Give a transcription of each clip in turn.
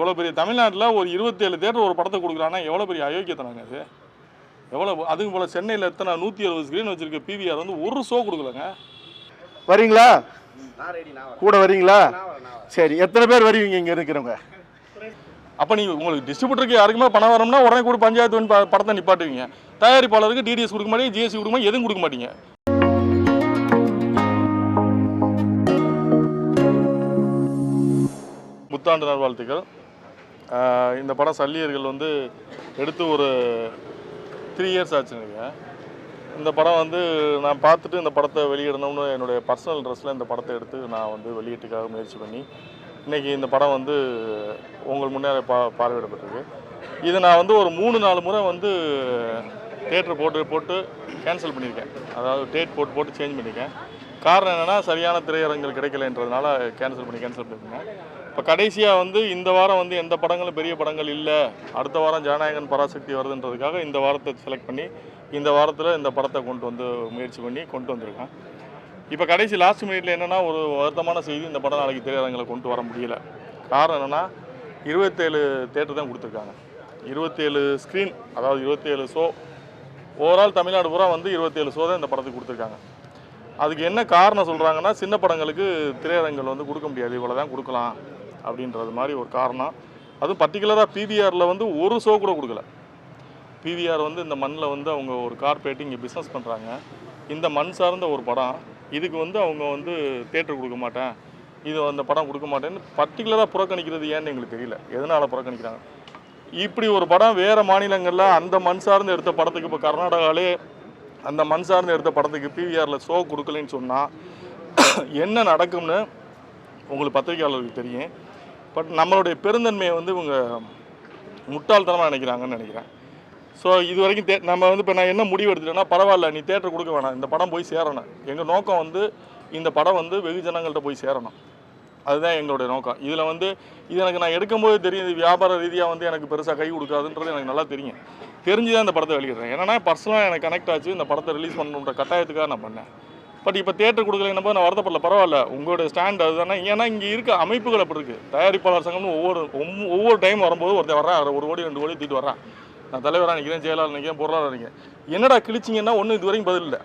இவ்வளோ பெரிய தமிழ்நாட்டில் ஒரு 27 தேட்டர் ஒரு படத்தை கொடுக்குறாங்கன்னா எவ்வளோ பெரிய அயோக்கியத்தனாங்க அது. எவ்வளோ அதுக்கு போல் சென்னையில் எத்தனை 160 ஸ்க்ரீன் வச்சுருக்க பிவிஆர் வந்து ஒரு ஷோ கொடுக்கலங்க. வரீங்களா? கூட வரீங்களா? சரி, எத்தனை பேர் வருவீங்க இங்கே இருக்கிறவங்க? அப்போ நீங்கள் உங்களுக்கு டிஸ்ட்ரிபியூட்டருக்கு யாருக்குமே பணம் வரணும்னா உடனே கூட பஞ்சாயத்து படத்தை நிப்பாட்டுவீங்க. தயாரிப்பாளருக்கு டிடிஎஸ் கொடுக்க மாட்டீங்க, ஜிஎஸ்டி கொடுக்க மாட்டீங்க, எதுவும் கொடுக்க மாட்டீங்க. புத்தாண்டு நல்வாழ்த்துக்கள். இந்த படம் சல்லியர்கள் வந்து எடுத்து ஒரு 3 இயர்ஸ் ஆச்சுங்க. இந்த படம் வந்து நான் பார்த்துட்டு இந்த படத்தை வெளியிடணும்னு என்னுடைய பர்சனல் ட்ரெஸ்ஸில் இந்த படத்தை எடுத்து நான் வந்து வெளியீட்டுக்காக முயற்சி பண்ணி இன்றைக்கி இந்த படம் வந்து உங்கள் முன்னே பார்வையிடப்பட்டிருக்கு. இது நான் வந்து ஒரு 3-4 முறை வந்து தேட்டர் போட்டு கேன்சல் பண்ணியிருக்கேன். அதாவது டேட் போட்டு சேஞ்ச் பண்ணியிருக்கேன். காரணம் என்னென்னா சரியான திரையரங்குகள் கிடைக்கலைன்றதுனால கேன்சல் பண்ணியிருக்கேன். இப்போ கடைசியாக வந்து இந்த வாரம் வந்து எந்த படங்களும் பெரிய படங்கள் இல்லை, அடுத்த வாரம் ஜனநாயகன் பராசக்தி வருதுன்றதுக்காக இந்த வாரத்தை செலக்ட் பண்ணி இந்த வாரத்தில் இந்த படத்தை முயற்சி பண்ணி கொண்டு வந்திருக்கேன். இப்போ கடைசி லாஸ்ட் மினிட்ல என்னென்னா ஒரு வருத்தமான செய்தி, இந்த படம் நாளைக்கு திரையரங்களை கொண்டு வர முடியல. காரணம் என்னென்னா 27 தேட்டர் தான் கொடுத்துருக்காங்க. 27 ஸ்க்ரீன், அதாவது 27 ஷோ. ஓவரால் தமிழ்நாடு பூரா வந்து 27 ஷோ தான் இந்த படத்துக்கு கொடுத்துருக்காங்க. அதுக்கு என்ன காரணம் சொல்கிறாங்கன்னா, சின்ன படங்களுக்கு திரையரங்கள் வந்து கொடுக்க முடியாது, இவ்வளோ தான் கொடுக்கலாம் அப்படின்றது மாதிரி ஒரு காரணம். அதுவும் பர்டிகுலராக பிவிஆரில் வந்து ஒரு ஷோ கூட கொடுக்கல. பிவிஆர் வந்து இந்த மண்ணில் வந்து அவங்க ஒரு கார்பரேட் இங்கே பிஸ்னஸ் பண்ணுறாங்க. இந்த மண் சார்ந்த ஒரு படம், இதுக்கு வந்து அவங்க வந்து தேட்டர் கொடுக்க மாட்டேன், இது அந்த படம் கொடுக்க மாட்டேன்னு பர்டிகுலராக புறக்கணிக்கிறது ஏன்னு எங்களுக்கு தெரியல. எதனால் புறக்கணிக்கிறாங்க? இப்படி ஒரு படம் வேறு மாநிலங்களில் அந்த மண் சார்ந்து எடுத்த படத்துக்கு, இப்போ கர்நாடகாவிலே அந்த மண் சார்ந்து எடுத்த படத்துக்கு பிவிஆரில் ஷோ கொடுக்கலன்னு சொன்னால் என்ன நடக்கும்னு உங்களுக்கு பத்திரிகையாளருக்கு தெரியும். பட் நம்மளுடைய பெருந்தன்மையை வந்து இவங்க முட்டாள்தனமாக நினைக்கிறாங்கன்னு நினைக்கிறேன். ஸோ இது வரைக்கும் நம்ம வந்து இப்போ நான் என்ன முடிவு எடுத்துட்டேன்னா, பரவாயில்ல நீ தேட்டர் கொடுக்க வேணாம், இந்த படம் போய் சேரணும். எங்கள் நோக்கம் வந்து இந்த படம் வந்து வெகுஜனங்கள்கிட்ட போய் சேரணும், அதுதான் எங்களுடைய நோக்கம். இதில் வந்து இது எனக்கு நான் எடுக்கும்போது தெரியும், இது வியாபார ரீதியாக வந்து எனக்கு பெருசாக கை கொடுக்காதுன்றது எனக்கு நல்லா தெரியும். தெரிஞ்சு தான் இந்த படத்தை வெளியிடுறேன். ஏன்னா பர்சனலாக எனக்கு கனெக்ட் ஆச்சு, இந்த படத்தை ரிலீஸ் பண்ணணுன்ற கட்டாயத்துக்காக நான் பண்ணேன். பட் இப்போ தேட்டர் கொடுக்கலன்னு போது நான் வருத்தப்படல. பரவாயில்ல, உங்களுடைய ஸ்டாண்ட் அதுதானே. ஏன்னா இங்கே இருக்க அமைப்புகள் அப்படி இருக்குது. தயாரிப்பாளர் சங்கம்னு ஒவ்வொரு டைம் வரும்போது ஒருத்தர் வர்றான், 1 கோடி 2 கோடி தூக்கிட்டு வர்றான். நான் தலைவராக நிற்கிறேன், செயலாளர் நிற்கிறேன், பொருளாளர் நிற்கிறேன். என்னடா கிழிச்சிங்கன்னா ஒன்றும் இது வரைக்கும் பதில் இல்லை.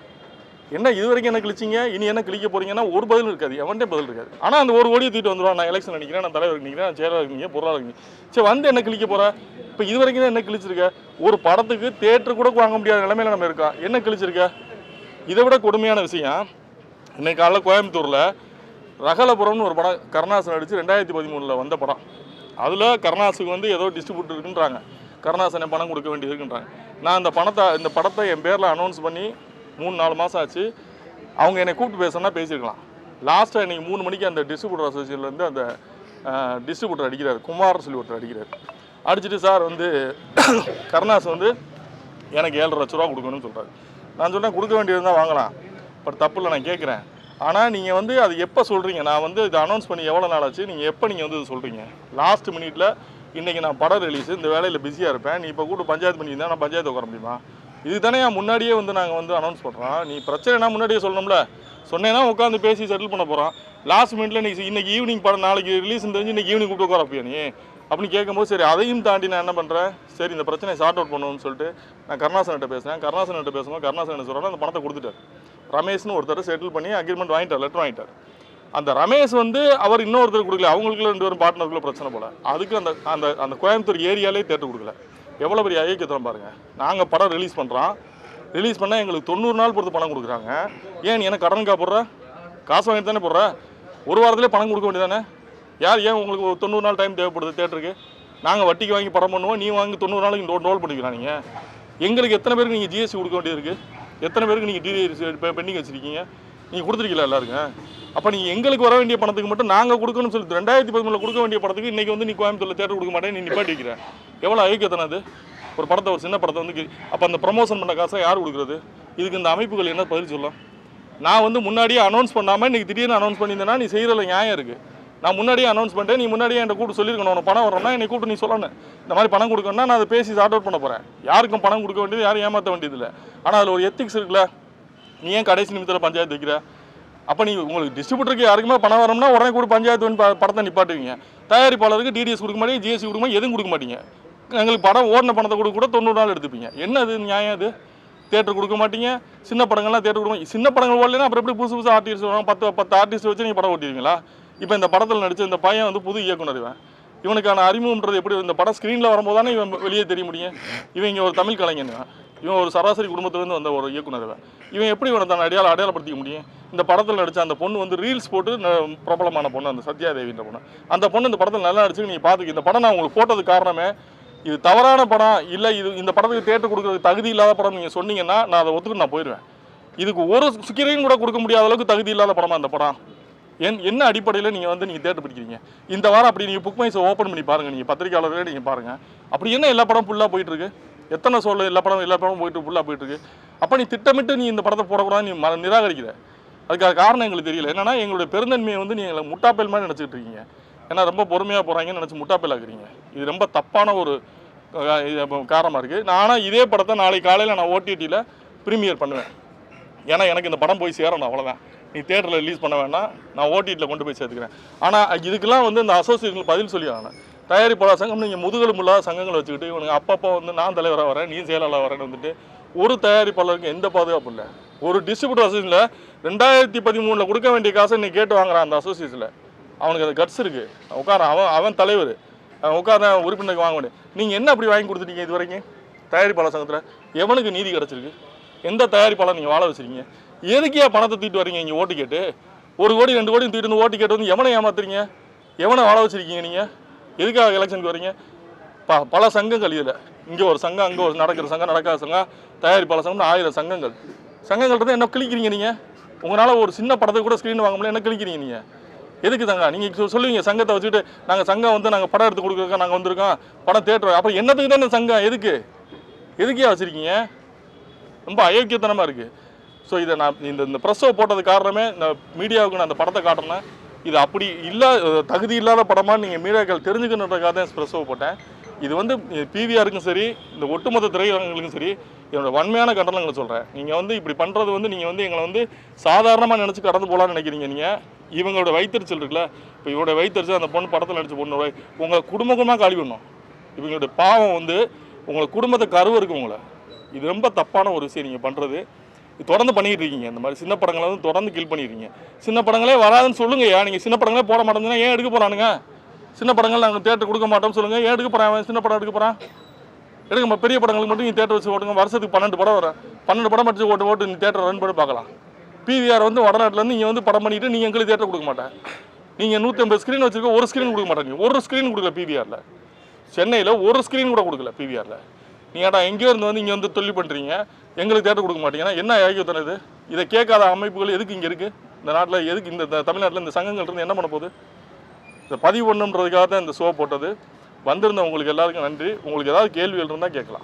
என்ன இது வரைக்கும் என்ன கிழிச்சிங்க, இனி என்ன கிழிக்க போகிறீங்கன்னா ஒரு பதில் இருக்காது, எவன்டே பதில் இருக்காது. ஆனால் அந்த 1 கோடியை தூக்கிட்டு வந்துடுவான். நான் எலெக்ஷன் நிற்கிறேன், நான் தலைவருக்கு நிற்கிறேன், நான் செயலாளர் நிற்கிறேன், பொருளாளர் நிற்கிறேன். சரி, வந்து என்ன கிழிக்க போகிறேன்? இப்போ இது வரைக்கும் தான் என்ன கிழிச்சிருக்க? ஒரு படத்துக்கு தேட்டர் கூட வாங்க முடியாத நிலைமையில நம்ம இருக்கோம். என்ன கிழிச்சிருக்க? இதை விட கொடுமையான விஷயம், இன்னைக்கு காலைல கோயம்புத்தூரில் ரகலபுரம்னு ஒரு படம் கருணாசன் நடித்து 2013 வந்த படம். அதில் கருணாசுக்கு வந்து ஏதோ டிஸ்ட்ரிபியூட்டர் இருக்குன்றாங்க, கருணாசனை பணம் கொடுக்க வேண்டியது இருக்குன்றாங்க. நான் இந்த படத்தை என் பேரில் அனௌன்ஸ் பண்ணி 3-4 மாதம் ஆச்சு. அவங்க என்னை கூப்பிட்டு பேசணும்னா பேசியிருக்கலாம். லாஸ்ட்டாக இன்றைக்கி 3 மணிக்கு அந்த டிஸ்ட்ரிபியூட்டர் அசோசியேஷன்லேருந்து அந்த டிஸ்ட்ரிபியூட்டர் அடிக்கிறார், குமார் சொல்லி ஒருத்தர் அடிக்கிறார். அடிச்சுட்டு சார் வந்து கருணாஸ் வந்து எனக்கு 7.5 லட்ச ரூபா கொடுக்கணும்னு சொல்கிறார். நான் சொல்கிறேன் கொடுக்க வேண்டியது தான் வாங்கலாம், பட் தப்பு இல்லை, நான் கேட்குறேன். ஆனால் நீங்கள் வந்து அது எப்போ சொல்கிறீங்க? நான் வந்து இதை அனௌன்ஸ் பண்ணி எவ்வளோ நாள் ஆச்சு, நீங்கள் எப்போ நீங்கள் வந்து இது சொல்கிறீங்க? லாஸ்ட் மினிட்ல இன்றைக்கி நான் படம் ரிலீஸு, இந்த வேலையில் பிஸியாக இருப்பேன், நீ இப்போ கூட பஞ்சாயத்து பண்ணியிருந்தா நான் பஞ்சாயத்து உட்கார முடியுமா? இது தானே முன்னாடியே வந்து நாங்கள் வந்து அனௌன்ஸ் பண்ணுறோம். நீ பிரச்சனைனா முன்னாடியே சொல்லணும்ல. சொன்னேன்னா உட்காந்து பேசி செட்டில் பண்ண போகிறோம். லாஸ்ட் மினிட்ல இன்றைக்கி ஈவினிங் படம் நாளைக்கு ரிலீஸ் தெரிஞ்சு இன்றைக்கி ஈவினிங் கூப்பிட்டு உட்காரப்பியா நீ அப்படின்னு கேட்கும்போது, சரி அதையும் தாண்டி நான் என்ன பண்ணுறேன், சரி இந்த பிரச்சனையை சார்ட் அவுட் பண்ணணும்னு சொல்லிட்டு நான் கருணாசன்கிட்ட பேசுகிறேன். கருணாசன்கிட்ட பேசும்போது கருணாசன் என்ன சொல்கிறாரு, அந்த பணத்தை கொடுத்துட்டார். ரமேஷ்னு ஒருத்தர் செட்டில் பண்ணி அக்ரிமெண்ட் வாங்கிட்டார், லெட்டர் வாங்கிட்டார். அந்த ரமேஷ் வந்து அவர் இன்னொருத்தர் கொடுக்கல, அவங்களுக்குள்ள 2 பேரும் பார்ட்னருக்குள்ள பிரச்சனை போல. அதுக்கு அந்த அந்த அந்த கோயம்புத்தூர் ஏரியாலே தேட்டர் கொடுக்கல. எவ்வளோ பெரிய ஐக்கியத்தனம் பாருங்கள். நாங்கள் படம் ரிலீஸ் பண்ணுறோம், ரிலீஸ் பண்ணால் எங்களுக்கு 90 நாள் பொறுத்து பணம் கொடுக்குறாங்க. ஏன் நீ என்ன கடனுக்கா போடுற? காசு வாங்கிட்டு தானே போடுற? ஒரு வாரத்திலே பணம் கொடுக்க வேண்டியதானே? ஏன் உங்களுக்கு 90 நாள் டைம் தேவைப்படுது தேட்டருக்கு? நாங்கள் வட்டிக்கு வாங்கி படம் பண்ணுவோம், நீ வாங்கி 90 நாளைக்கு ரோல் பண்ணிக்கலாம். நீங்கள் எங்களுக்கு எத்தனை பேருக்கு நீங்கள் ஜிஎஸ்டி கொடுக்க வேண்டியது இருக்குது? எத்தனை பேருக்கு நீங்கள் டிடிஎஸ் பெண்டிங் வச்சுருக்கீங்க? நீங்கள் கொடுத்துருக்கீங்களா எல்லாருங்க? அப்போ நீங்கள் எங்களுக்கு வர வேண்டிய பணத்துக்கு மட்டும் நாங்கள் கொடுக்கணும்னு சொல்லி 2013 கொடுக்க வேண்டிய படத்துக்கு இன்றைக்கி வந்து நீ கோயம்புத்தூரில் தேட்டர் கொடுக்க மாட்டேன், நீ நிப்பாட்டி வைக்கிறேன். எவ்வளோ ஐக்கியத்தனம் அது? ஒரு படத்தை, ஒரு சின்ன படத்தை வந்து அப்போ அந்த ப்ரமோஷன் பண்ண காசை யார் கொடுக்குறது? இதுக்கு இந்த அமைப்புகள் என்ன பதில் சொல்லலாம்? நான் வந்து முன்னாடியே அனௌன்ஸ் பண்ணாமல் இன்றைக்கி திடீர்னு அனௌன்ஸ் பண்ணியிருந்தேன்னா நீ செய்கிறதில்ல நியாயம் இருக்குது. நான் முன்னாடியே அனௌன்ஸ் பண்ணிட்டேன், நீ முன்னாடியே என்கிட்ட கூப்பிட்டு சொல்லியிருக்கணும், உனக்கு பணம் வரணும்னா என்னை கூப்பிட்டு நீ சொல்லணும், இந்த மாதிரி பணம் கொடுக்கணும்னா நான் அதை பேசி சார்ட் அவுட் பண்ண போகிறேன். யாருக்கும் பணம் கொடுக்க வேண்டியது, யாரும் ஏமாற்ற வேண்டியது இல்லை. ஆனால் அதில் ஒரு எத்திக்ஸ் இருக்குல்ல. நீ ஏன் கடைசி நிமிஷத்தில் பஞ்சாயத்து வைக்கிற? அப்போ நீங்கள் உங்களுக்கு டிஸ்ட்ரிபியூட்டருக்கு யாருக்குமே பணம் வரணும்னா உடனே கூட பஞ்சாயத்து படத்தை நிப்பாட்டுவீங்க. தயாரிப்பாளருக்கு டிடிஎஸ் கொடுக்க மாட்டீங்க, ஜிஎஸ்டி கொடுக்க மாட்டீங்க, எதுவும் கொடுக்க மாட்டீங்க. எங்களுக்கு படம் ஓடின பணத்தை கூட 90 நாள் எடுத்துப்பீங்க. என்ன அது நியாயம்? அது தேட்டர் கொடுக்க மாட்டீங்க, சின்ன படங்கள்லாம் தேட்டர் கொடுக்க மாட்டீங்க. சின்ன படங்கள் ஓடலைன்னா அப்புறம் எப்படி புதுசு ஆர்டிஸ்ட் வரும்? 10 ஆர்டிஸ்ட் வச்சு நீங்கள் படம் ஓட்டிடுவீங்களா? இப்போ இந்த படத்தில் நடித்த இந்த பையன் வந்து புது இயக்குனர். இவனுக்கான அறிமுகம்ன்றது எப்படி? இந்த படம் ஸ்க்ரீனில் வரும்போது தானே இவன் வெளியே தெரிய முடியும். இவன் இங்கே ஒரு தமிழ் கலைஞன், இவன் ஒரு சராசரி குடும்பத்திலேருந்து வந்த ஒரு இயக்குனர். இவன் எப்படி இவனை தான் அடையாளப்படுத்திக்க முடியும்? இந்த படத்தில் நடித்த அந்த பொண்ணு வந்து ரீல்ஸ் போட்டு பிரபலமான பொண்ணு, அந்த சத்யாதேவின்ற பொண்ணு. அந்த பொண்ணு இந்த படத்தில் நல்லா நடிச்சு நீங்கள் பார்த்துக்க. இந்த படம் நான் உங்களுக்கு போட்டதுக்கு காரணமே இது தவறான படம் இல்லை, இது இந்த படத்துக்கு தேட்டர் கொடுக்குறதுக்கு தகுதி இல்லாத படம் நீங்கள் சொன்னீங்கன்னா நான் அதை ஒத்துக்கிட்டு நான் போயிடுவேன். இதுக்கு ஒரு ஸ்கிரீன் கூட கொடுக்க முடியாத அளவுக்கு தகுதி இல்லாத படமா அந்த படம்? என்ன அடிப்படையில் நீங்கள் வந்து நீங்கள் தேட்டர் பிடிக்கிறீங்க? இந்த வாரம் அப்படி நீங்கள் புக் மைஸை ஓப்பன் பண்ணி பாருங்கள், நீங்கள் பத்திரிகையாளர்களே நீங்கள் பாருங்கள். அப்படி என்ன எல்லா படம் ஃபுல்லாக போயிட்டுருக்கு? எத்தனை சொல்ல எல்லா படம் போயிட்டு ஃபுல்லாக போயிட்டுருக்கு. அப்போ நீ திட்டமிட்டு நீ இந்த படத்தை போடக்கூடாது, நீ நிராகரிக்கிற. அதுக்கான காரணம் எங்களுக்கு தெரியல. என்னன்னா எங்களுடைய பெருந்தன்மையை வந்து நீங்கள் முட்டாப்பேல் மாதிரி நினச்சிக்கிட்டு இருக்கீங்க. ஏன்னா ரொம்ப பொறுமையாக போகிறாங்கன்னு நினச்சி முட்டாப்பேல் ஆக்குறீங்க. இது ரொம்ப தப்பான ஒரு காரணமாக இருக்குது. ஆனால் இதே படத்தை நாளைக்கு காலையில் நான் ஓடிடியில் ப்ரீமியர் பண்ணுவேன். ஏன்னா எனக்கு இந்த படம் போய் சேரணும், அவ்வளோதான். நீ தேட்டரில் ரிலீஸ் பண்ண வேண்டாம், நான் ஓடிடியில் கொண்டு போய் சேர்த்துக்கிறேன். ஆனால் இதுக்கெல்லாம் வந்து இந்த அசோசியேஷன் பதில் சொல்லி ஆகணும். தயாரிப்பாளர் சங்கம் நீங்கள் முதுகெலும்பு இல்லாத சங்கங்களை வச்சுக்கிட்டு இவனுக்கு அப்பப்போ வந்து நான் தலைவராக வரேன், நீ செயலாளராக வரேன்னு வந்துட்டு ஒரு தயாரிப்பாளருக்கு எந்த பாதுகாப்பு இல்லை. ஒரு டிஸ்ட்ரிபியூட்டர் அசோசியேஷனில் 2013 கொடுக்க வேண்டிய காசை நீ கேட்டு வாங்குறான். அந்த அசோசியேஷனில் அவனுக்கு அது கட்ஸ் இருக்குது. அவன் தலைவர், அவன் உட்கார உறுப்பினருக்கு வாங்க வேண்டிய. நீங்கள் என்ன அப்படி வாங்கி கொடுத்துட்டீங்க இது வரைக்கும்? தயாரிப்பாளர் சங்கத்தில் எவனுக்கு நீதி கிடச்சிருக்கு? எந்த தயாரிப்பாளர் நீங்கள் வாழ வச்சுருக்கீங்க? எதுக்கே பணத்தை தூக்கிட்டு வரீங்க இங்கே ஓட்டு கேட்டு? 1 கோடி 2 கோடி தூக்கிட்டு வந்து ஓட்டு கேட்டு வந்து எவனை ஏமாத்துறீங்க? எவனை வாழ வச்சுருக்கீங்க நீங்கள்? எதுக்காக எலெக்ஷனுக்கு வரீங்க? பல சங்கங்கள் இதில், இங்கே ஒரு சங்கம், அங்கே ஒரு நடக்கிற சங்கம், நடக்காத சங்கம், தயாரிப்பாளர் சங்கம்னு 1000 சங்கங்கள்ன்றது என்ன கிழிக்கிறீங்க நீங்கள்? உங்களால் ஒரு சின்ன படத்தை கூட ஸ்க்ரீன் வாங்க முடியல, என்ன கிழிக்கிறீங்க நீங்கள்? எதுக்கு தாங்க நீங்கள் சொல்லுவீங்க சங்கத்தை வச்சுட்டு நாங்கள் சங்கம் வந்து நாங்கள் படம் எடுத்து கொடுக்குறோம், நாங்கள் வந்திருக்கோம் படம் தேட்டர். அப்புறம் என்னத்துக்கு தான் இந்த சங்கம்? எதுக்கே வச்சுருக்கீங்க? ரொம்ப அயோக்கியத்தனமாக இருக்குது. ஸோ இதை நான் இந்த ப்ரெஸ்ஸை போட்டது காரணமே இந்த மீடியாவுக்கு நான் அந்த படத்தை காட்டினேன். இது அப்படி தகுதி இல்லாத படமாக நீங்கள் மீடியாக்கள் தெரிஞ்சுக்கணுன்றதுக்காக தான் ப்ரெஸ்ஸை போட்டேன். இது வந்து பிவிஆருக்கும் சரி, இந்த ஒட்டுமொத்த திரையரங்குகளுக்கும் சரி, என்னோட வன்மையான கண்டனங்களை சொல்கிறேன். நீங்கள் வந்து இப்படி பண்ணுறது வந்து நீங்கள் வந்து எங்களை வந்து சாதாரணமாக நினச்சி கடந்து போகலான்னு நினைக்கிறீங்க. நீங்கள் இவங்களோட வைத்தறிச்சல் இருக்குல்ல, இப்போ இவரோட வைத்தறிச்சல் அந்த பொண்ணு படத்தில் நடிச்ச பொண்ணோட உங்கள் குடும்பமாக காலி பண்ணணும். இவங்களுடைய பாவம் வந்து உங்களை குடும்பத்தை கருவ இருக்கு உங்களை. இது ரொம்ப தப்பான ஒரு விஷயம் நீங்கள் பண்ணுறது. தொடர்ந்து பண்ணிக்கிட்டு இருக்கீங்க. இந்த மாதிரி சின்ன படங்களை வந்து தொடர்ந்து கில் பண்ணிடுறீங்க. சின்ன படங்களே வராதுன்னு சொல்லுங்கய்யா. நீங்கள் சின்ன படங்களே போட மாட்டேங்கன்னா ஏன் எடுக்க போகிறானுங்க? சின்ன படங்கள் நாங்கள் தேட்டர் கொடுக்க மாட்டோம்னு சொல்லுங்கள். ஏன் எடுக்க போகிறான்? சின்ன படம் எடுக்க போகிறான்? எடுக்க பெரிய படங்களுக்கு மட்டும் நீங்கள் தேட்டர் வச்சு ஓட்டுங்க. வருஷத்துக்கு 12 படம் வரும். 12 படம் வச்சு ஓட்டு நீ தேட்டர் ரன் பண்ணி பார்க்கலாம். பிவிஆர் வந்து வடநாட்டிலேருந்து இங்கே வந்து படம் பண்ணிவிட்டு நீங்கள் எங்களுக்கு தேட்டர் கொடுக்க மாட்டேன். நீங்கள் 150 ஸ்க்ரீன் வச்சுருக்க, ஒரு ஸ்க்ரீன் கொடுக்க மாட்டேங்க. ஒரு ஸ்க்ரீன் கொடுக்கல பிவிஆரில். சென்னையில் ஒரு ஸ்க்ரீன் கூட கொடுக்கல பிவிஆரில். நீங்கடா எங்கேயோ இருந்து வந்து இங்கே வந்து தொழில் பண்ணுறீங்க, எங்களுக்கு தேட்டர் கொடுக்க மாட்டீங்கன்னா என்ன ஏகியத்தனை இது? இதை கேட்காத அமைப்புகள் எதுக்கு இங்கே இருக்குது? இந்த நாட்டில் எதுக்கு இந்த தமிழ்நாட்டில் இந்த சங்கங்கள் இருந்து என்ன பண்ண போகுது? இதை பதிவு பண்ணுன்றதுக்காக தான் இந்த ஷோ போட்டது. வந்திருந்த உங்களுக்கு எல்லாருக்கும் நன்றி. உங்களுக்கு ஏதாவது கேள்விகள் இருந்தால் கேட்கலாம்.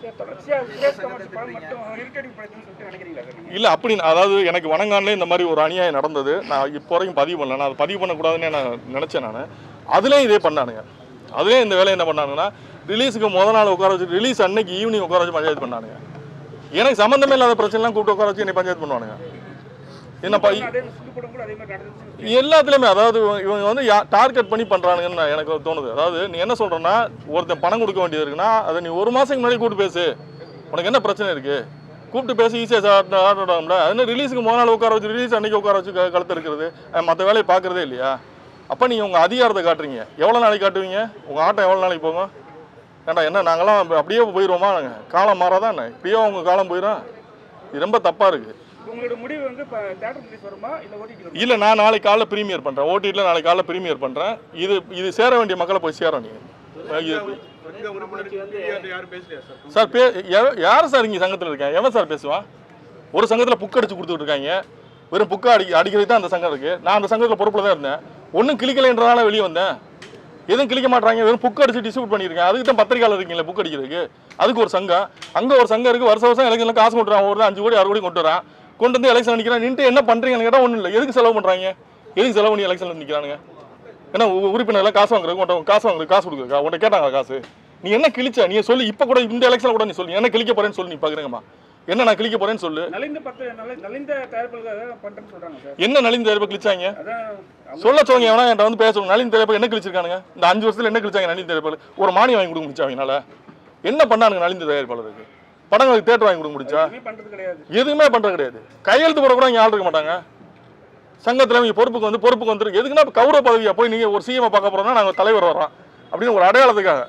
இல்லை அப்படி அதாவது எனக்கு வணங்கான்லேயே இந்த மாதிரி ஒரு அநியாயம் நடந்தது. நான் இப்போ வரைக்கும் பதிவு பண்ணல. நான் அதை பதிவு பண்ணக்கூடாதுன்னு நான் நினச்சேன். நான் அதுலேயும் இதே பண்ணானுங்க. அதுலேயும் இந்த வேலை என்ன பண்ணானுங்கன்னா, ரிலீஸுக்கு முதல் நாள் உட்கார வச்சு, ரிலீஸ் அன்னைக்கு ஈவினிங் உட்கார வச்சு பஞ்சாயத்து பண்ணானுங்க. எனக்கு சம்மந்தமே இல்லாத பிரச்சனைலாம் கூப்பிட்டு உட்கார வச்சு என்னை பஞ்சாயத்து பண்ணுவானுங்க. என்னப்பா எல்லாத்துலேயுமே அதாவது இவங்க வந்து டார்கெட் பண்ணி பண்ணுறானுங்கன்னு எனக்கு தோணுது. அதாவது நீ என்ன சொல்கிறேன்னா, ஒருத்தன் பணம் கொடுக்க வேண்டியது இருக்குன்னா அதை நீ 1 மாதத்துக்கு முன்னாடி கூப்பிட்டு பேசு. உனக்கு என்ன பிரச்சனை இருக்குது? கூப்பிட்டு பேசி ஈஸியாக ஆட்டோடாம்ல. அது ரிலீஸுக்கு முதல் நாள் உட்கார வச்சு, ரிலீஸ் அன்றைக்கி உட்கார வச்சு கழுத்து இருக்கிறது, மற்ற வேலையை பார்க்குறதே இல்லையா? அப்போ நீங்கள் உங்கள் அதிகாரத்தை காட்டுறீங்க. எவ்வளோ நாளைக்கு காட்டுவீங்க? உங்கள் ஆட்டம் எவ்வளோ நாளைக்கு போகும்? ஏண்டா என்ன நாங்களாம் அப்படியே போயிடுவோமா? நாங்கள் காலம் மாறாதான் என்ன இப்படியோ உங்கள் காலம் போயிடும். இது ரொம்ப தப்பாக இருக்குது. உங்களோட முடிவு வந்து தியேட்டர் ரிலீஸ் வருமா இல்லை ஓடிடி? இல்லை, நான் நாளைக்கு காலைல ப்ரீமியர் பண்ணுறேன். ஓடிடியில் நாளைக்கு காலைல ப்ரீமியர் பண்ணுறேன். இது சேர வேண்டிய மக்களை போய் சேரும். நீங்கள் சார் யார் சார் இங்கே சங்கத்தில் இருக்கேன்? எவன் சார் பேசுவான்? ஒரு சங்கத்தில் புக் அடிச்சு கொடுத்துட்டு இருக்காங்க. வெறும் புக்கை அடிக்கிறது தான் அந்த சங்கம் இருக்குது. நான் அந்த சங்கத்தில் பொறுப்பில் தான் இருந்தேன். ஒன்றும் கிளிக்கலைன்றதால வெளியே வந்தேன். எதுவும் கிளிக்க மாட்டாங்க. வெறும் புக் அடிச்சு டிஸ்ட்ரிபியூட் பண்ணியிருக்கேன். அதுக்கு தான் பத்திரிகையாளர் இருக்கீங்களா புக் அடிக்கிறதுக்கு? அதுக்கு ஒரு சங்கம், அங்கே ஒரு சங்கம் இருக்குது. வருஷம் எலெக்ஷனில் காசு கொண்டு வரான். ஒரு 5 கோடி 6 கோடி கொண்டு வரான். கொண்டு வந்து எலெக்ஷன் நிற்கிறான். நின்று என்ன பண்ணுறீங்கன்னு கேட்டால் ஒன்றும் இல்லை. எதுக்கு செலவு பண்ணுறாங்க? எதுக்கு செலவு பண்ணி எலெக்ஷனில் நிற்கிறானுங்க? ஏன்னா உறுப்பினர்லாம் காசு வாங்குறது, காசு கொடுக்குறா உன்ட்ட கேட்டாங்க காசு. நீ என்ன கிழிச்ச? நீ சொல்லி இப்போ கூட இந்த எலெக்ஷனில் கூட நீ சொல்லி என்ன கிழிக்க போறேன்னு சொல்லி நீ பார்க்குறேங்கம்மா. என்ன நான் கிளிக்க போறேன்னு சொல்லு. நலிந்த தயாரிப்புகளுக்காக பண்றேன்னு சொல்றாங்க சார். என்ன நலிந்த தயாரிப்பு கிழிச்சாங்க அதான் சொல்ல சொல்லுங்க. எவனா என்கிட்ட வந்து பேசணும். நலிந்த தயாரிப்பு என்ன கிழிச்சிருக்கானுங்க இந்த 5 வருஷத்துல? என்ன கிழிச்சாங்க நலிந்த தயாரிப்பு? ஒரு மானியம் வாங்கி கொடுக்க முடிச்சா அவங்களால? என்ன பண்ணானுங்க நலிந்த தயாரிப்பாளருக்கு? படங்களுக்கு தேட்டர் வாங்கி கொடுக்க முடிச்சா? எதுவுமே பண்றது கிடையாது. கையெழுத்து போட கூட இங்க ஆள் இருக்க மாட்டாங்க. சங்கத்துல இவங்க பொறுப்புக்கு வந்து எதுக்குன்னா கௌரவ பதவியா போய் நீங்க ஒரு சிஎம் பார்க்க போறோம்னா நாங்க தலைவர் வர்றோம் அப்படின்னு ஒரு அடையாளத்துக்காக.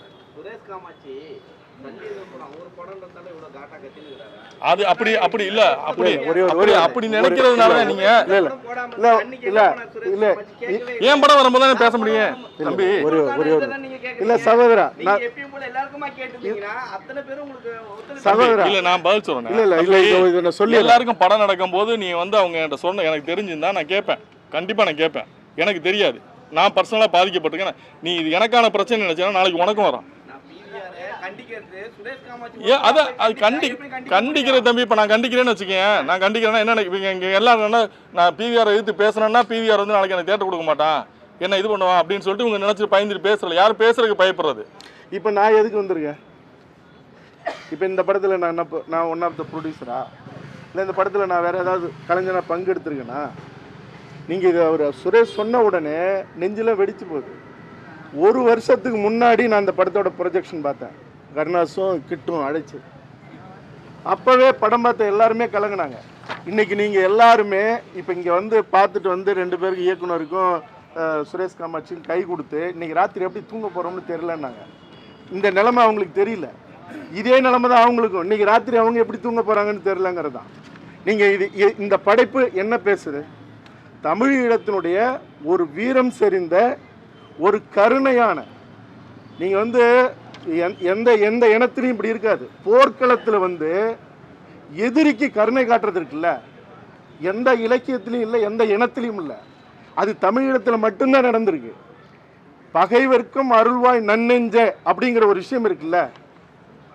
அது அப்படி இல்ல. அப்படி நினைக்கிறதுனால நீங்க ஏன் படம் வரும்போது பேச முடியும் தம்பி. இல்ல சகோதரா, சகோதரா இல்ல நான் பதில் சொல்றேன். சொல்லி எல்லாருக்கும் படம் நடக்கும் போது நீ வந்து அவங்க என்கிட்ட சொன்ன எனக்கு தெரிஞ்சிருந்தா நான் கேட்பேன். கண்டிப்பா நான் கேட்பேன். எனக்கு தெரியாது, நான் பர்சனலா பாதிக்கப்பட்டிருக்கேன். நீ இது எனக்கான பிரச்சனை நினைச்சா நாளைக்கு உனக்கும் வரும். கண்டிக்கிறேன் தம்பி. இப்ப நான் கண்டிக்கிறேன்னு வச்சுக்கேன். நான் கண்டிக்கிறேன்னா என்ன இங்க எல்லாரும் நான் பிவிஆர் எதிர்த்து பேசுறேன்னா பிவிஆர் வந்து நாளைக்கு எனக்கு தேட்டர் கொடுக்க மாட்டான், என்ன இது பண்ணுவான் அப்படின்னு சொல்லிட்டு இவங்க நினைச்சு பயந்துட்டு பேசல. யாரும் பேசுறதுக்கு பயப்படுறது. இப்ப நான் எதுக்கு வந்திருக்கேன்? இப்ப இந்த படத்துல நான் ஒன் ஆஃப் த ப்ரொடியூசரா இல்லை இந்த படத்துல நான் வேற ஏதாவது கலைஞனா பங்கெடுத்திருக்கேன்னா? நீங்க இதை அவர் சுரேஷ் சொன்ன உடனே நெஞ்சில வெடிச்சு போகுது. 1 வருஷத்துக்கு முன்னாடி நான் இந்த படத்தோட ப்ரொஜெக்ஷன் பார்த்தேன். கருணாஸும் கிட்டும் அழைச்சி அப்பவே படம் பார்த்த எல்லாருமே கலங்கினாங்க. இன்னைக்கு நீங்க எல்லாருமே இப்ப இங்க வந்து பார்த்துட்டு வந்து 2 பேருக்கு இயக்குனருக்கும் சுரேஷ் காமாட்சியும் கை கொடுத்து இன்னைக்கு ராத்திரி எப்படி தூங்க போறோம்னு தெரியலன்னாங்க. இந்த நிலைமை அவங்களுக்கு தெரியல. இதே நிலைமை தான் அவங்களுக்கும். இன்னைக்கு ராத்திரி அவங்க எப்படி தூங்க போறாங்கன்னு தெரியலங்கிறது தான். நீங்க இந்த படைப்பு என்ன பேசுது? தமிழீழத்தினுடைய ஒரு வீரம் செறிந்த ஒரு கருணையான, நீங்க வந்து எந்த இனத்திலையும் இப்படி இருக்காது. போர்க்களத்தில் வந்து எதிரிக்கு கருணை காட்டுறது இருக்குல்ல, எந்த இலக்கியத்திலையும் இல்லை, எந்த இனத்திலையும் இல்லை. அது தமிழீழத்தில் மட்டும்தான் நடந்திருக்கு. பகைவர்க்கும் அருள்வாய் நன்னெஞ்ச அப்படிங்கிற ஒரு விஷயம் இருக்குல்ல,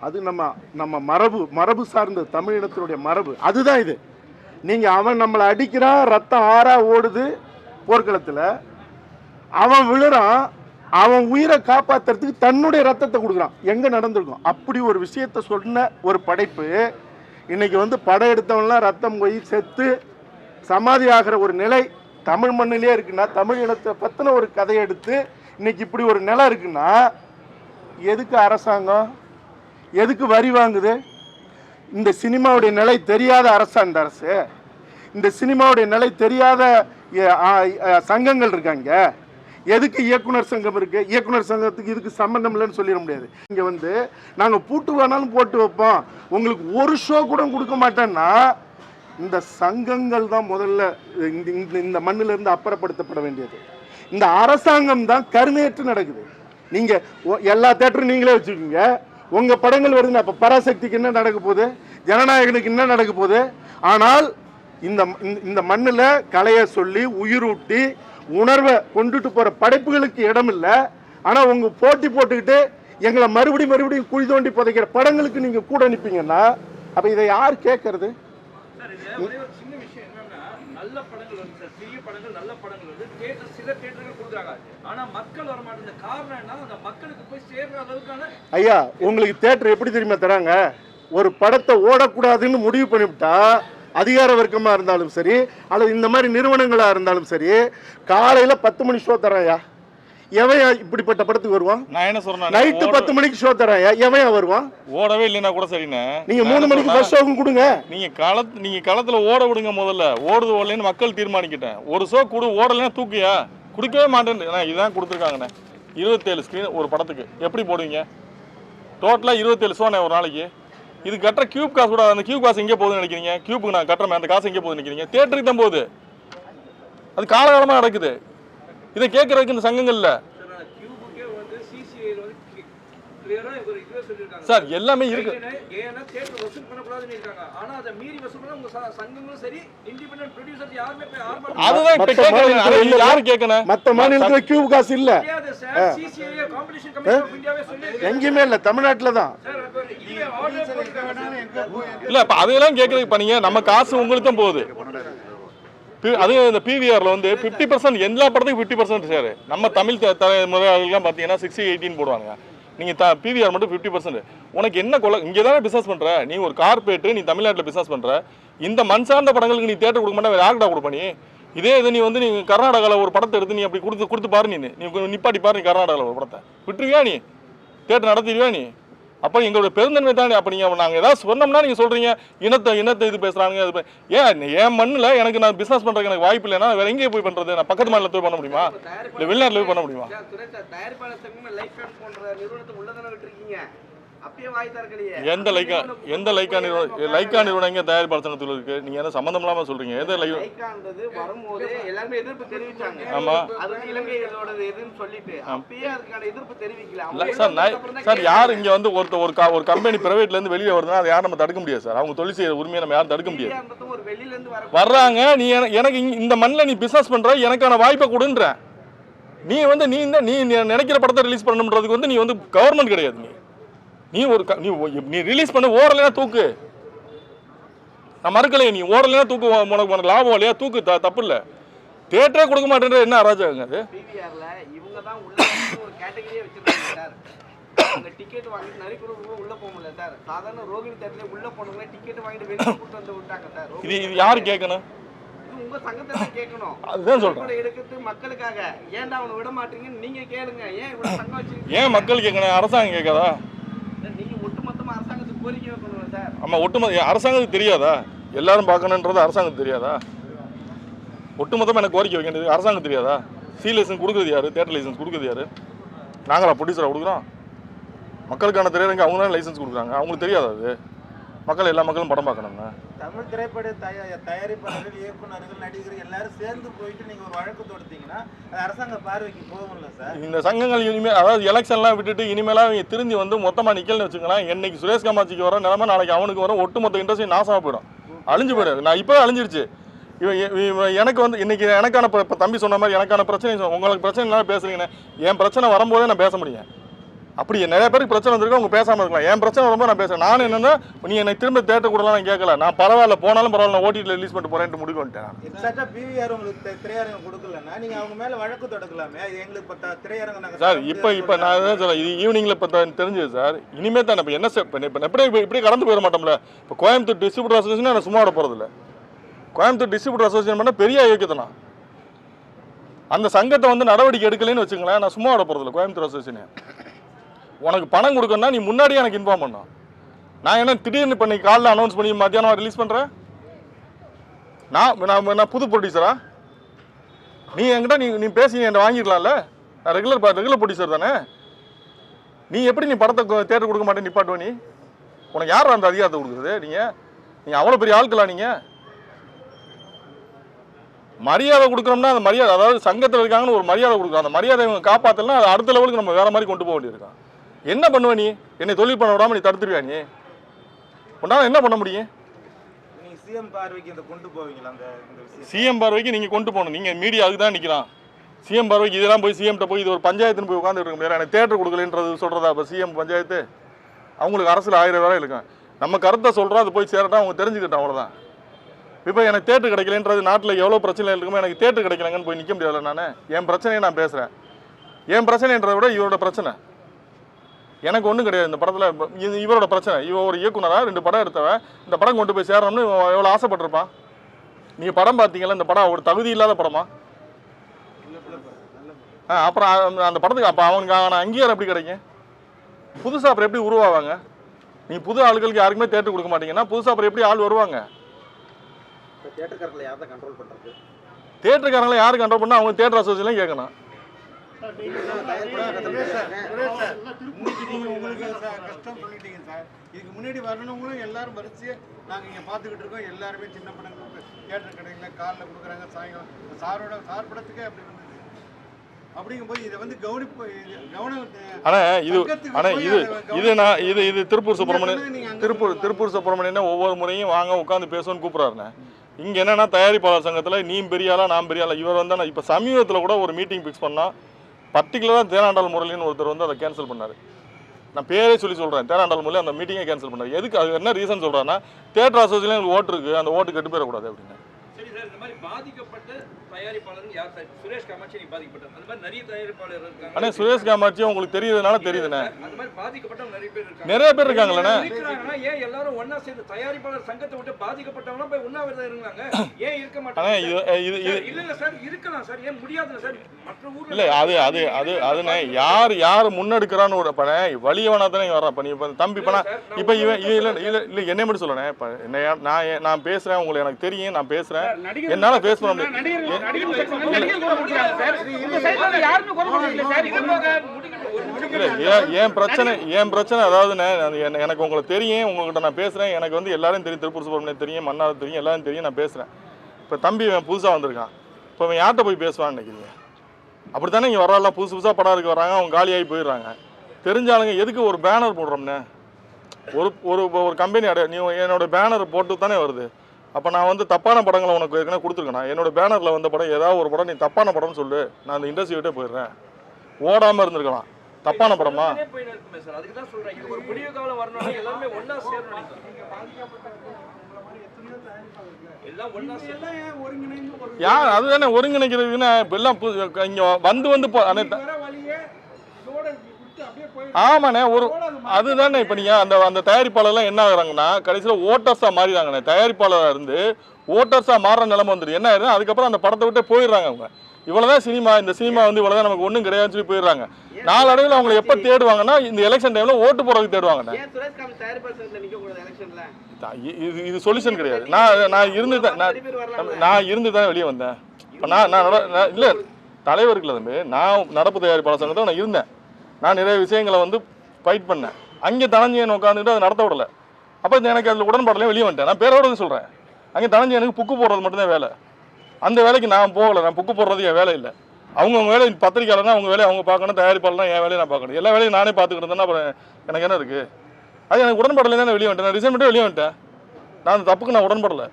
அது நம்ம மரபு சார்ந்த தமிழினத்தினுடைய மரபு. அதுதான் இது. நீங்க அவன் நம்மளை அடிக்கிறான், ரத்தம் ஆறா ஓடுது போர்க்களத்தில், அவன் விழுறான், அவன் உயிரை காப்பாத்துறதுக்கு தன்னுடைய ரத்தத்தை கொடுக்குறான். எங்க நடந்திருக்கும்? அப்படி ஒரு விஷயத்த சொன்ன ஒரு படைப்பு இன்னைக்கு வந்து படம் எடுத்தவன்லாம் ரத்தம் போய் செத்து சமாதி ஆகிற ஒரு நிலை தமிழ் மண்ணிலே இருக்குன்னா, தமிழ் இனத்தை பத்தின ஒரு கதையை எடுத்து இன்னைக்கு இப்படி ஒரு நிலை இருக்குன்னா, எதுக்கு அரசாங்கம், எதுக்கு வரி வாங்குது? இந்த சினிமாவுடைய நிலை தெரியாத அரசா இந்த அரசு? இந்த சினிமாவுடைய நிலை தெரியாத சங்கங்கள் இருக்காங்க. எதுக்கு இயக்குனர் சங்கம் இருக்கு? இயக்குனர் சங்கத்துக்கு இதுக்கு சம்பந்தம் இல்லைன்னு சொல்லிட முடியாது. இங்க வந்து நாங்க பூட்டு வேணாலும் போட்டு வைப்போம், உங்களுக்கு ஒரு ஷோ கூட கொடுக்க மாட்டேன்னா, இந்த சங்கங்கள் தான் முதல்ல இந்த மண்ணில இருந்து அப்புறப்படுத்தப்பட வேண்டியது. இந்த அரசாங்கம் தான் கருணையற்று நடக்குது. நீங்க எல்லா தேட்டரும் நீங்களே வச்சுக்கோங்க. உங்க படங்கள் வருதுன்னா அப்ப பராசக்திக்கு என்ன நடக்க போகுது, ஜனநாயகனுக்கு என்ன நடக்க போகுது? ஆனால் இந்த மண்ணில் கலையை சொல்லி உயிரூட்டி உணர்வை கொண்டுட்டு போற படைப்புகளுக்கு இடம் இல்லை. ஆனா உங்க போட்டி போட்டுக்கிட்டு எங்களை மறுபடியும் குழி தோண்டி புதைக்கிற படங்களுக்கு நீங்க கூட நிற்பீங்கன்னா, அப்ப இதை யார் கேட்கறது? சின்ன விஷயம் என்னன்னா, நல்ல படங்கள் வந்து சார், பெரிய படங்கள் நல்ல படங்கள் வந்து தியேட்டர் சில தியேட்டர்கள் கொடுக்குறாங்க. ஆனா மக்கள் வர மாட்டேங்குது. காரணம் என்ன? அந்த மக்களுக்கு போய் சேர்ற அளவுக்கான. ஐயா, உங்களுக்கு தியேட்டர் எப்படி தெரியுமா தராங்க? ஒரு படத்தை ஓடக்கூடாதுன்னு முடிவு பண்ணிவிட்டா, அதிகார வர்க்கமா இருந்தாலும் சரி அல்லது இந்த மாதிரி நிறுவனங்களா இருந்தாலும் சரி, காலையில 10 மணி ஷோ தராயா? எவன் இப்படிப்பட்ட படத்துக்கு வருவான்? நான் என்ன சொல்றேன், நைட்டு 10 மணிக்கு ஷோ தராயா? எவன் வருவான்? ஓடவே இல்லைன்னா கூட சரிண்ணே, நீங்க 3 மணிக்கு ஃபர்ஸ்ட் ஷோவும் கொடுங்க. நீங்க களத்துல ஓட விடுங்க. முதல்ல ஓடுது ஓடலன்னு மக்கள் தீர்மானிக்கிட்டேன். ஒரு ஷோ கொடு, ஓடலைன்னா தூக்கியா? கொடுக்கவே மாட்டேன். இதுதான் கொடுத்துருக்காங்கண்ணே. 27 ஸ்கிரீன் ஒரு படத்துக்கு எப்படி போடுவீங்க? டோட்டலா 27 ஷோண்ணே ஒரு நாளைக்கு. இது கட்டுற கியூப் காசு கூட, அந்த கியூப் காசு எங்கே போகுதுன்னு நினைக்கிறீங்க? கியூப்புக்கு நான் கட்டுறேன், அந்த காசு எங்கே போகுதுன்னு நினைக்கிறீங்க? தேட்டருக்கு தான் போகுது. அது காலகாலமாக நடக்குது. இதை கேட்கறதுக்கு இந்த சங்கங்கள் இல்லை சார். எல்லாமே இருக்கு. அதுதான் யாரு கேட்கணும்? மற்ற மாநிலத்துல கியூப் காசு இல்ல, எங்கேயுமே இல்ல, தமிழ்நாட்டுல தான் இல்ல. அதெல்லாம் கேட்கறதுக்கு பண்ணீங்க. நம்ம காசு உங்களுக்கு தான் போகுது. அது இந்த பிவிஆர்ல வந்து 50% எல்லா படத்துக்கும் 50% சார். நம்ம தமிழ் முறையெல்லாம் பார்த்தீங்கன்னா 60-18 போடுவாங்க. நீங்கள் பிவிஆர் மட்டும் 50%. உனக்கு என்ன கொலை இங்கே தானே பிஸ்னஸ் பண்ணுற, நீ ஒரு கார்பரேட்டு, நீ தமிழ்நாட்டில் பிஸ்னஸ் பண்ணுற. இந்த மண் சார்ந்த படங்களுக்கு நீ தேட்டர் கொடுக்க மாட்டா, யாருக்கிட்ட கொடுப்ப நீ? இதே இது நீ வந்து நீ கர்நாடகாவில் ஒரு படத்தை எடுத்து நீ அப்படி கொடுத்து பாரு, நீ நிப்பாட்டி பாரு, நீ கர்நாடகாவில் ஒரு படத்தை விட்டுருவியா, நீ தேட்டர் நடத்திடுவியா நீ? அப்போ எங்களோட பெருந்தன்மை தானே. அப்போ நீங்கள் நாங்கள் ஏதாவது சொன்னோம்னா நீங்கள் சொல்கிறீங்க இனத்தை இது பேசுகிறாங்க. அது ஏன் என் மண்ணில் எனக்கு நான் பிஸ்னஸ் பண்ணுறதுக்கு எனக்கு வாய்ப்பு இல்லைன்னா வேறு எங்கேயே போய் பண்ணுறது? நான் பக்கத்து மாநிலத்தில் போய் பண்ண முடியுமா, இல்லை வெளிநாட்டில் போய் பண்ண முடியுமா? எந்த லைக்கா நிறுவனம் எங்க தயாரிப்பாளர் சங்கத்தில் இருக்கு? நீங்க என்ன சம்பந்தம் இல்லாம சொல்றீங்க? எந்த லைக்கான்றது வரும்போது எல்லாரும் எதிர்ப்பு தெரிவிச்சாங்க. ஆமா, அது இலங்கையோட எதுன்னு சொல்லிட்டு அப்பயே அதுக்கான எதிர்ப்பு தெரிவிக்கல சார். யார் இங்க வந்து ஒரு கம்பெனி பிரைவேட்ல இருந்து வெளியே வருதுன்னா அதை யாரும் நம்ம தடுக்க முடியாது சார். அவங்க தொழில் செய்யற உரிமையை நம்ம யாரும் தடுக்க முடியாது. வெளியில இருந்து வர்றாங்க, நீ எனக்கு இந்த மண்ணில் நீ பிசினஸ் பண்ற, எனக்கான வாய்ப்பை கொடுன்ற. நீ வந்து நீ நினைக்கிற படத்தை ரிலீஸ் பண்ணணுன்றதுக்கு வந்து நீ வந்து கவர்மெண்ட் கிடையாது. நீ ரிலீஸ் பண்ண, ஓடலைன்னா தூக்கு. நான் மறுக்கலையே, நீ ஓடலைன்னா தூக்கு, உனக்கு லாபம் இல்லையா தூக்கு, தப்பு இல்லை. தேட்டரே கொடுக்க மாட்டேன்ற என்ன அராஜகங்க அது? இவங்க தான் உள்ள ஒரு கேட்டகரியே வச்சிருக்காங்க சார். அந்த டிக்கெட் வாங்கிட்டு நிறைய பேர் உள்ள போக முடியல சார். சாதாரண ரோகிணி தேட்டர்ல உள்ள போனவங்க டிக்கெட் வாங்கிட்டு வெளியே கூட்டு வந்து விட்டாங்க சார். இது யாரு கேட்கணும்? உங்க சங்கத்தை கேட்கணும். அதுதான் சொல்றேன், எடுக்கிறது மக்களுக்காக. ஏன்டா அவனை விட மாட்டீங்கன்னு நீங்க கேளுங்க. ஏன் இவ்வளவு சங்கம் வச்சு ஏன் மக்கள் கேட்கணும், அரசாங்கம் கேட்காதா? நீங்க ஒட்டுமொத்தமா அரசாங்கத்துக்கு கோரிக்கை வைக்கணும் சார். ஆமா, அரசாங்கத்துக்கு தெரியாதா? எல்லாரும் பார்க்கணுன்றது அரசாங்கத்துக்கு தெரியாதா? ஒட்டுமொத்தமாக எனக்கு கோரிக்கை வைக்க வேண்டியது அரசாங்கம் தெரியாதா? சி லைசன்ஸ் கொடுக்குறது யாரு? தேட்டர் லைசன்ஸ் கொடுக்குறது யாரு? நாங்களா ப்ரொடியூசராக கொடுக்குறோம்? மக்களுக்கான திரையரங்க அவங்க தான் லைசன்ஸ் கொடுக்குறாங்க. அவங்களுக்கு தெரியாதா அது? மக்கள் எல்லா மக்களும் படம் பார்க்கணுங்க. தமிழ் திரைப்பட தயாரிப்பாளர்கள், இயக்குநர்கள், நடிகர்கள் எல்லாரும் சேர்ந்து போயிட்டு நீங்கள் ஒரு வழக்கு தொடுத்தீங்கன்னா அது அரசாங்க பார்வைக்கு போகும்ல சார். இந்த சங்கங்கள் இனிமேல், அதாவது எலெக்ஷன்லாம் விட்டுட்டு இனிமேலாம் இவங்க திரும்பி வந்து மொத்தமாக நிற்கலன்னு வச்சுக்கலாம். என்னைக்கு சுரேஷ் காமாட்சிக்கு வர நிலைமை நாளைக்கு அவனுக்கு வர, ஒட்டுமொத்த இண்டஸ்ட்ரி நாசமாக போயிடும், அழிஞ்சு போயிடும். நான் இப்போ அழிஞ்சிருச்சு. எனக்கு வந்து இன்னைக்கு எனக்கான இப்போ தம்பி சொன்ன மாதிரி எனக்கான பிரச்சனை, உங்களுக்கு பிரச்சனை இல்லாமல் பேசுறீங்கன்னு, என் பிரச்சனை வரும்போதே நான் பேச முடியும். அப்படி நிறைய பேருக்கு பிரச்சனை வந்திருக்கு, அவங்க பேசாமல் இருக்கலாம். என் பிரச்சனை வரும்போது நான் பேசுறேன். நான் என்னன்னா, நீ என்னை திரும்ப தேட்டர் கூடலாம் நான் கேட்கல. நான் பரவாயில்ல, போனாலும் பரவாயில்ல, நான் ஓடிடியில் ரிலீஸ் பண்ணிட்டு போறேன்ட்டு முடிவு பண்ணிட்டேன். எக்ஸாக்டா பிவிஆர் உங்களுக்கு திரையரங்கம் கொடுக்கலன்னா நீங்க அவங்க மேல வழக்கு தொடக்கலாமே. இது எங்களுக்கு திரையரங்கம் சார். இப்போ நான் அதான் சொல்றேன், இது ஈவினிங்ல இப்போ தெரிஞ்சது சார். இனிமே தான் இப்போ என்ன இப்போ இப்படி கடந்து போயிட மாட்டோம்ல. இப்போ கோயம்புத்தூர் டிஸ்ட்ரிபியூட்டர் அசோசியேஷன் நான் சும்மா விட போறதில்ல. கோயம்புத்தூர் டிஸ்ட்ரிபியூட்டர் அசோசியேஷன் பண்ண பெரிய யோக்கியத்தனா. அந்த சங்கத்தை வந்து நடவடிக்கை எடுக்கலன்னு வச்சுங்களேன், நான் சும்மா விட போறதில்ல. கோயம்புத்தூர் அசோசியேஷன் உனக்கு பணம் கொடுக்கணும்னா நீ முன்னாடியே எனக்கு இன்ஃபார்ம் பண்ணணும். நான் என்ன திடீர்னு பண்ணி காலைல அனௌன்ஸ் பண்ணி மத்தியானம் ரிலீஸ் பண்ணுறேன்? நான் புது ப்ரொடியூசரா? நீ என்கிட்ட நீ பேசி என்கிட்ட வாங்கிடலாம்ல. நான் ரெகுலர் ப்ரொடியூசர் தானே. நீ எப்படி நீ படத்தை தேட்டர் கொடுக்க மாட்டேன் நிப்பாட்டுவ? நீ உனக்கு யார் அந்த அதிகாரத்தை கொடுக்குறது? நீங்கள் அவ்வளோ பெரிய ஆட்களா? நீங்கள் மரியாதை கொடுக்குறோம்னா அந்த மரியாதை, அதாவது சங்கத்தில் இருக்காங்கன்னு ஒரு மரியாதை கொடுக்குறோம். அந்த மரியாதை இவங்க காப்பாற்றலாம், அது அடுத்த லெவலுக்கு நம்ம வேறு மாதிரி கொண்டு போக வேண்டியிருக்கான். என்ன பண்ணுவ நீ? என்னை தொழில் பண்ண விடாமல் நீ தடுத்துருவியா? நீ உன்னால என்ன பண்ண முடியும்? நீ சிஎம் பார்வைக்கு இதை கொண்டு போவீங்களா? சிஎம் பார்வைக்கு நீங்கள் கொண்டு போகணும். நீங்கள் மீடியா அதுக்கு தான் நிற்கிறான். சிஎம் பார்வைக்கு இதெல்லாம் போய் சிஎம்கிட்ட போய் இது ஒரு பஞ்சாயத்துன்னு போய் உட்காந்து இருக்க முடியாது. எனக்கு தேட்டர் கொடுக்கலன்றது சொல்கிறதா இப்போ சிஎம் பஞ்சாயத்து? அவங்களுக்கு அரசில் 1000 வேலை இருக்கும். நம்ம கருத்தை சொல்கிறோம், அது போய் சேரட்டா, அவங்க தெரிஞ்சுக்கிட்டோம், அவ்வளோதான். இப்போ எனக்கு தேட்டர் கிடைக்கலன்றது நாட்டில் எவ்வளோ பிரச்சனை இருக்குமோ, எனக்கு தேட்டர் கிடைக்கலங்கன்னு போய் நிற்க முடியாதுல்ல. நான் என் பிரச்சனையை நான் பேசுகிறேன். என் பிரச்சனைன்றதை விட இவரோட பிரச்சனை எனக்கு ஒன்றும் கிடையாது. இந்த படத்தில் இவரோட பிரச்சனை. இவன் ஒரு இயக்குனராக 2 படம் எடுத்தவன், இந்த படம் கொண்டு போய் சேரணும்னு எவ்வளோ ஆசைப்பட்டிருப்பான். நீங்கள் படம் பார்த்தீங்களா? இந்த படம் ஒரு தகுதி இல்லாத படமா? அப்புறம் அந்த படத்துக்கு அப்போ அவனுக்கு அங்கீகாரம் எப்படி கிடைக்கும்? புதுசாக அப்புறம் எப்படி உருவாவாங்க? நீ புது ஆளுகளுக்கு யாருக்குமே தேட்டர் கொடுக்க மாட்டீங்கன்னா புதுசாக அப்புறம் எப்படி ஆள் வருவாங்க? தேட்டருக்காரங்களை யார் தான் கண்ட்ரோல் பண்ணுறது? தேட்டருக்காரங்களை யார் கண்ட்ரோல் பண்ணால் அவங்க தேட்டர் அசோசியேஷன் கேட்கணும். கஷ்டம் சொல்லிட்டீங்க சார். இதுக்கு முன்னாடி வரணுங்களும் எல்லாரும் வரிசையா நாங்கள் இங்கே பார்த்துக்கிட்டு இருக்கோம். எல்லாருமே சின்ன படங்களுக்கு தியேட்டர் கடையில் காலில் கொடுக்குறாங்க. சாயங்காலம் சார் படத்துக்கே அப்படி வந்தது. அப்படிங்கும்போது இதை வந்து இது திருப்பூர் சுப்பிரமணியன் ஒவ்வொரு முறையும் வாங்க உட்காந்து பேசணும்னு கூப்பிட்றாருண்ணே. இங்கே என்னன்னா தயாரிப்பாளர் சங்கத்தில் நீ பெரியாளா நான் பெரியாளா, இவர் வந்து இப்போ சமீபத்தில் கூட ஒரு மீட்டிங் ஃபிக்ஸ் பண்ணால் பர்டிகுலராக தேனாண்டாள் முரளின்னு ஒருத்தர் வந்து அதை கேன்சல் பண்ணார். நான் பேரே சொல்கிறேன், தேனாண்டாள் முரளி அந்த மீட்டிங்கை கேன்சல் பண்ணார். எதுக்கு? அது என்ன ரீசன் சொல்கிறான்னா, தேட்டர் அசோசியேஷன் ஓட்டு இருக்குது, அந்த ஓட்டு கெட்டு போயிடக்கூடாது அப்படின்னு. சரி சார், இந்த மாதிரி பாதிக்கப்பட்டு தயாரிப்பாளர் யார் சார்? சுரேஷ் காமாட்சி பாதிக்கப்பட்டார். அந்த மாதிரி நிறைய தயாரிப்பாளர் இருக்காங்க. அண்ணே சுரேஷ் காமாட்சி உங்களுக்கு தெரியுதுனால தெரியுதுண்ணே. அந்த மாதிரி பாதிக்கப்பட்டவங்க நிறைய பேர் இருக்காங்க. நிறைய பேர் இருக்காங்களே. இருக்கிறாங்கன்னா ஏன் எல்லாரும் ஒண்ணா சேர்ந்து தயாரிப்பாளர் சங்கத்தை விட்டு பாதிக்கப்பட்டவங்க போய் உண்ணாவிரதம் இருந்தாங்க? ஏன் இருக்க மாட்டாங்க? இல்ல சார், இருக்கலாம் சார். ஏன் முடியாதுல்ல சார்? மற்ற ஊர்ல இல்ல அதுண்ணே யார் முன்னெடுக்கிறான்னு ஒரு பண்ண வலியவனா தானே வர்றான். இப்ப நீ தம்பி பண்ணா இப்ப இவன் இல்ல என்னை மட்டும் சொல்லணே. இப்ப நான் பேசுறேன், உங்களுக்கு எனக்கு தெரியும், நான் பேசுறேன், என்னால பேச முடியும். என் பிரச்சனை அதாவதுண்ணே, எனக்கு உங்களுக்கு தெரியும், உங்ககிட்ட நான் பேசுறேன், எனக்கு வந்து எல்லாரும் தெரியும், திருப்பூர் சுப்பிரமணியம் தெரியும், மன்னார் தெரியும், எல்லாரும் தெரியும், நான் பேசுறேன். இப்போ தம்பி புதுசாக வந்திருக்கான், இப்போ அவன் யார்கிட்ட போய் பேசுவான்னு நினைக்கிறீங்க? அப்படித்தானே இங்கே வர்றாலாம், புதுசாக படம் இருக்க வராங்க, அவங்க காலியாகி போயிடுறாங்க. தெரிஞ்சாலுங்க எதுக்கு ஒரு பேனர் போடுறோம்னே? ஒரு கம்பெனி நீ என்னோட பேனர் போட்டு தானே வருது. அப்போ நான் வந்து தப்பான படங்களை உனக்கு ஏற்கனவே கொடுத்துருக்கேன். என்னோட பேனரில் வந்த படம் ஏதாவது ஒரு படம் நீ தப்பான படம்னு சொல்லு, நான் அந்த இண்டஸ்ட்ரி விட்டே போயிடுறேன். ஓடாமல் இருந்திருக்கலாம். தப்பான படமா? யார் அதுதானே ஒருங்கிணைக்கிறதுக்குன்னு இப்போ எல்லாம் இங்கே வந்து ஆமாண்ணே. அதுதானே இப்போ நீங்கள் அந்த தயாரிப்பாளர்லாம் என்ன ஆகுறாங்கன்னா கடைசியில் ஓட்டர்ஸாக மாறிடுறாங்கண்ணே. தயாரிப்பாளராக இருந்து ஓட்டர்ஸாக மாறுற நிலைமை வந்துடும். என்ன ஆயிடும், அதுக்கப்புறம் அந்த படத்தை விட்டே போயிடுறாங்க. அவங்க இவ்வளோதான் சினிமா, இந்த சினிமா வந்து இவ்வளோதான், நமக்கு ஒன்றும் கிடையாதுன்னு சொல்லி போயிடுறாங்க. நாளடைவில் அவங்களை எப்போ தேடுவாங்கன்னா இந்த எலெக்ஷன் டைமில் ஓட்டு போடுறதுக்கு தேடுவாங்கண்ணே. இது சொல்யூஷன் கிடையாது. நான் இருந்து தான் வெளியே வந்தேன். இப்போ நான் இல்லை தலைவருக்குல தம்பி, நான் நடப்பு தயாரிப்பாளர் சங்கத்தில் நான் இருந்தேன். நான் நிறைய விஷயங்களை வந்து ஃபைட் பண்ணேன். அங்கே தனஞ்சயன் உட்காந்துட்டு அதை நடத்த விடலை. அப்போ எனக்கு அதில் உடன்பாடலையும் வெளியே வந்துட்டேன். நான் பேரோட சொல்கிறேன், அங்கே தனஞ்சயனுக்கு புக்கு போடுறது மட்டும்தான் வேலை. அந்த வேலைக்கு நான் போகலை. நான் புக்கு போடுறது என் வேலை இல்லை. அவங்க வேலை பத்திரிக்கையாளர்னா அவங்க வேலையை அவங்க பார்க்கணும், தயாரிப்பாளர்னா என் வேலையை நான் பார்க்கணும். எல்லா வேலையும் நானே பார்த்துக்கிட்டு இருந்தேன்னா அப்புறம் எனக்கு என்ன இருக்குது? அது எனக்கு உடன்பாடலை தானே வெளியே வந்துட்டேன். நான் ரிசைன் பண்ணிட்டு வெளியே வந்துட்டேன். நான் அந்த தப்புக்கு நான் உடன்படலை.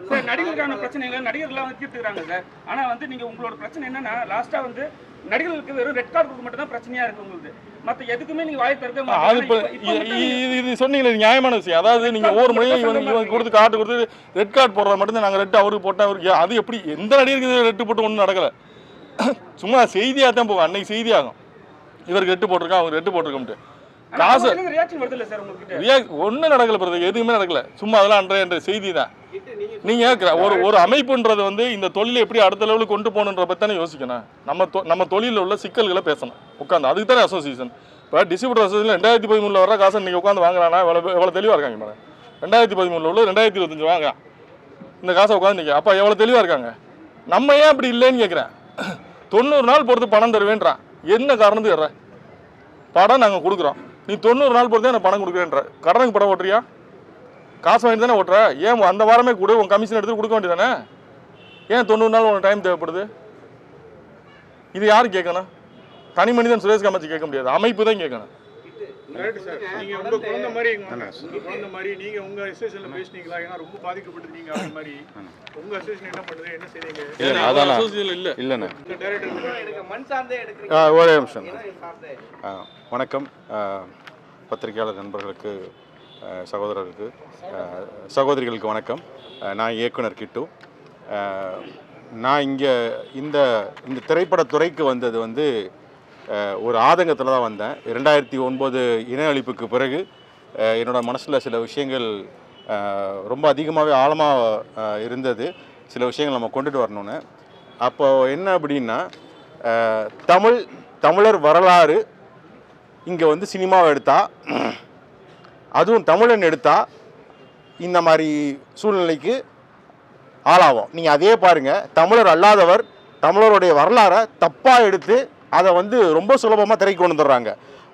சார் நடிகர்களுக்கான பிரச்சனைகள் நடிகர்லாம் வந்து தீர்த்துக்கிறாங்க சார். ஆனால் வந்து நீங்கள் உங்களோட பிரச்சனை என்னன்னா லாஸ்ட்டாக வந்து நடிகர்களுக்கு வெறும் ரெட் கார்டு கொடுக்க மட்டும் தான் பிரச்சனையா இருக்கு உங்களுக்கு. மற்ற எதுக்குமே நீங்க வாய் திறக்க இது சொன்னீங்களே நியாயமான விஷயம். அதாவது நீங்க ஒவ்வொரு முறையும் இவங்க கொடுத்து கார்டு கொடுத்து ரெட் கார்டு போடுறது மட்டும் நாங்கள் ரெட்டு அவருக்கு போட்டோம் அவருக்கு. அது எப்படி எந்த நடிகருக்கு ரெட்டு போட்டு ஒன்றும் நடக்கலை. சும்மா செய்தியாக தான் போகும். அன்னைக்கு செய்தியாகும் இவருக்கு ரெட்டு போட்டிருக்கா, அவங்க ரெட்டு போட்டிருக்கோம்ட்டு. காசு ஒன்றும் நடக்கல பிறகு, எதுவுமே நடக்கல. சும்மா அதெல்லாம் அன்றைய செய்தி தான். நீங்க ஒரு அமைப்புன்றது வந்து இந்த தொழிலை எப்படி அடுத்த லெவலுக்கு கொண்டு போகணுன்ற பற்றி தானே யோசிக்கணும். நம்ம தொழிலில் உள்ள சிக்கல்களை பேசணும் உட்காந்து. அதுக்கு தானே அசோசியேஷன். இப்போ டிஸ்ட்ரிபியூட்டர் அசோசியேஷன் 2013 வர காசை நீங்கள் உட்காந்து வாங்குறானா எவ்வளோ தெளிவாக இருக்காங்க மேடம். 2013 உள்ள 2025 வாங்க இந்த காசை உட்காந்து நிற்க. அப்போ எவ்வளோ தெளிவாக இருக்காங்க. நம்ம ஏன் அப்படி இல்லைன்னு கேட்குறேன். 90 நாள் பொறுத்து பணம் தருவேன்றான். என்ன காரணத்துக்கு தர்ற? படம் நாங்கள் கொடுக்குறோம், நீ 90 நாள் பொறுத்து எனக்கு பணம் கொடுக்குறேன்ற. கடனுக்கு படம் ஓட்டுறியா? காசு வாங்கி தானே ஓட்டுற. ஏன் அந்த வாரமே கூட உன் கமிஷன் எடுத்து கொடுக்க வேண்டியதானே? ஏன் 90 நாள் உனக்கு டைம் தேவைப்படுது? இது யாரு கேட்கணும்? தனி மனிதன் சுரேஷ் காமாட்சி கேட்க முடியாது, அமைப்பு தான் கேட்கணும். நீங்க உங்க குழந்தை மாதிரி குழந்தை மாதிரி நீங்க உங்க அசோசியேஷன்ல பேசுனீங்களா? ஏன்னா ரொம்ப பாதிக்கப்பட்டது நீங்க அதே மாதிரி உங்க அசோசியேஷன் என்ன பண்ணுது, என்ன செய்றீங்க? அதான் அசோசியேஷன் இல்லைண்ணே. ஒரே நிமிஷம். வணக்கம் பத்திரிகையாளர் நண்பர்களுக்கு, சகோதரர்களுக்கு, சகோதரிகளுக்கு வணக்கம். நான் இயக்குனர் கிட்டு. நான் இங்கே இந்த திரைப்படத்துறைக்கு வந்தது வந்து ஒரு ஆதங்கத்தில் தான் வந்தேன். 2009 இன அழிப்புக்கு பிறகு என்னோட மனசில் சில விஷயங்கள் ரொம்ப அதிகமாகவே ஆழமாக இருந்தது. சில விஷயங்கள் நம்ம கொண்டுட்டு வரணும்னு. அப்போது என்ன அப்படின்னா, தமிழர் வரலாறு இங்கே வந்து சினிமாவை எடுத்தால், அதுவும் தமிழன் எடுத்தால் இந்த மாதிரி சூழ்நிலைக்கு ஆளாகும். நீங்கள் அதே பாருங்கள், தமிழர் அல்லாதவர் தமிழருடைய வரலாறை தப்பாக எடுத்து அதை வந்து ரொம்ப சுலபமாக திரைக்கு கொண்டு வந்துடுறாங்க.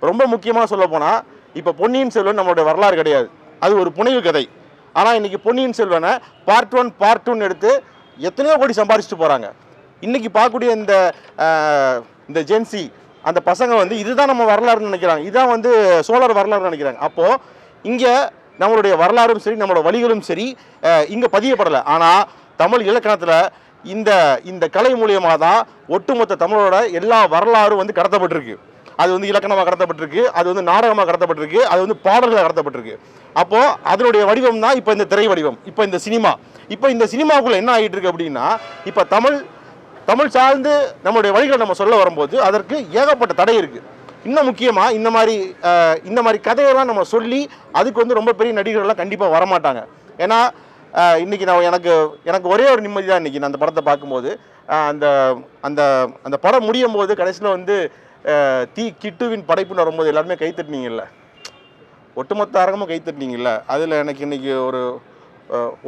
ரொம்ப முக்கியமாக சொல்ல போனால், இப்போ பொன்னியின் செல்வன் நம்மளுடைய வரலாறு கிடையாது, அது ஒரு புனைவு கதை. ஆனால் இன்றைக்கி பொன்னியின் செல்வனை பார்ட் 1 பார்ட் 2 எடுத்து எத்தனையோ கோடி சம்பாதிச்சுட்டு போகிறாங்க. இன்றைக்கி பார்க்கக்கூடிய இந்த ஜென்சி அந்த பசங்க வந்து இதுதான் நம்ம வரலாறுன்னு நினைக்கிறாங்க, இதுதான் வந்து சோழர் வரலாறுன்னு நினைக்கிறாங்க. அப்போது இங்கே நம்மளுடைய வரலாறும் சரி, நம்மளோட வழிகளும் சரி இங்கே பதியப்படலை. ஆனால் தமிழ் இலக்கணத்தில் இந்த கலை மூலியமாக தான் ஒட்டுமொத்த தமிழோட எல்லா வரலாறும் வந்து கடத்தப்பட்டிருக்கு. அது வந்து இலக்கணமாக கடத்தப்பட்டிருக்கு, அது வந்து நாடகமாக கடத்தப்பட்டிருக்கு, அது வந்து பாடல்களாக கடத்தப்பட்டிருக்கு. அப்போது அதனுடைய வடிவம் தான் இப்போ இந்த திரை வடிவம், இப்போ இந்த சினிமா. இப்போ இந்த சினிமாவுக்குள்ளே என்ன ஆகிட்டு இருக்கு அப்படின்னா, இப்போ தமிழ் தமிழ் சார்ந்து நம்மளுடைய வழிகளை நம்ம சொல்ல வரும்போது அதற்கு ஏகப்பட்ட தடை இருக்குது. இன்னும் முக்கியமாக இந்த மாதிரி கதையெல்லாம் நம்ம சொல்லி அதுக்கு வந்து ரொம்ப பெரிய நடிகர்கள்லாம் கண்டிப்பாக வரமாட்டாங்க. ஏன்னா இன்றைக்கி எனக்கு ஒரே ஒரு நிம்மதி தான் இன்றைக்கி நான் அந்த படத்தை பார்க்கும்போது. அந்த அந்த அந்த படம் முடியும் போது கடைசியில் வந்து கிட்டுவின் படைப்புன்னு வரும்போது எல்லாருமே கைத்தட்டினீங்கல்ல, ஒட்டுமொத்த அரங்கமும் கைத்தட்டினீங்கல்ல, அதில் எனக்கு இன்றைக்கி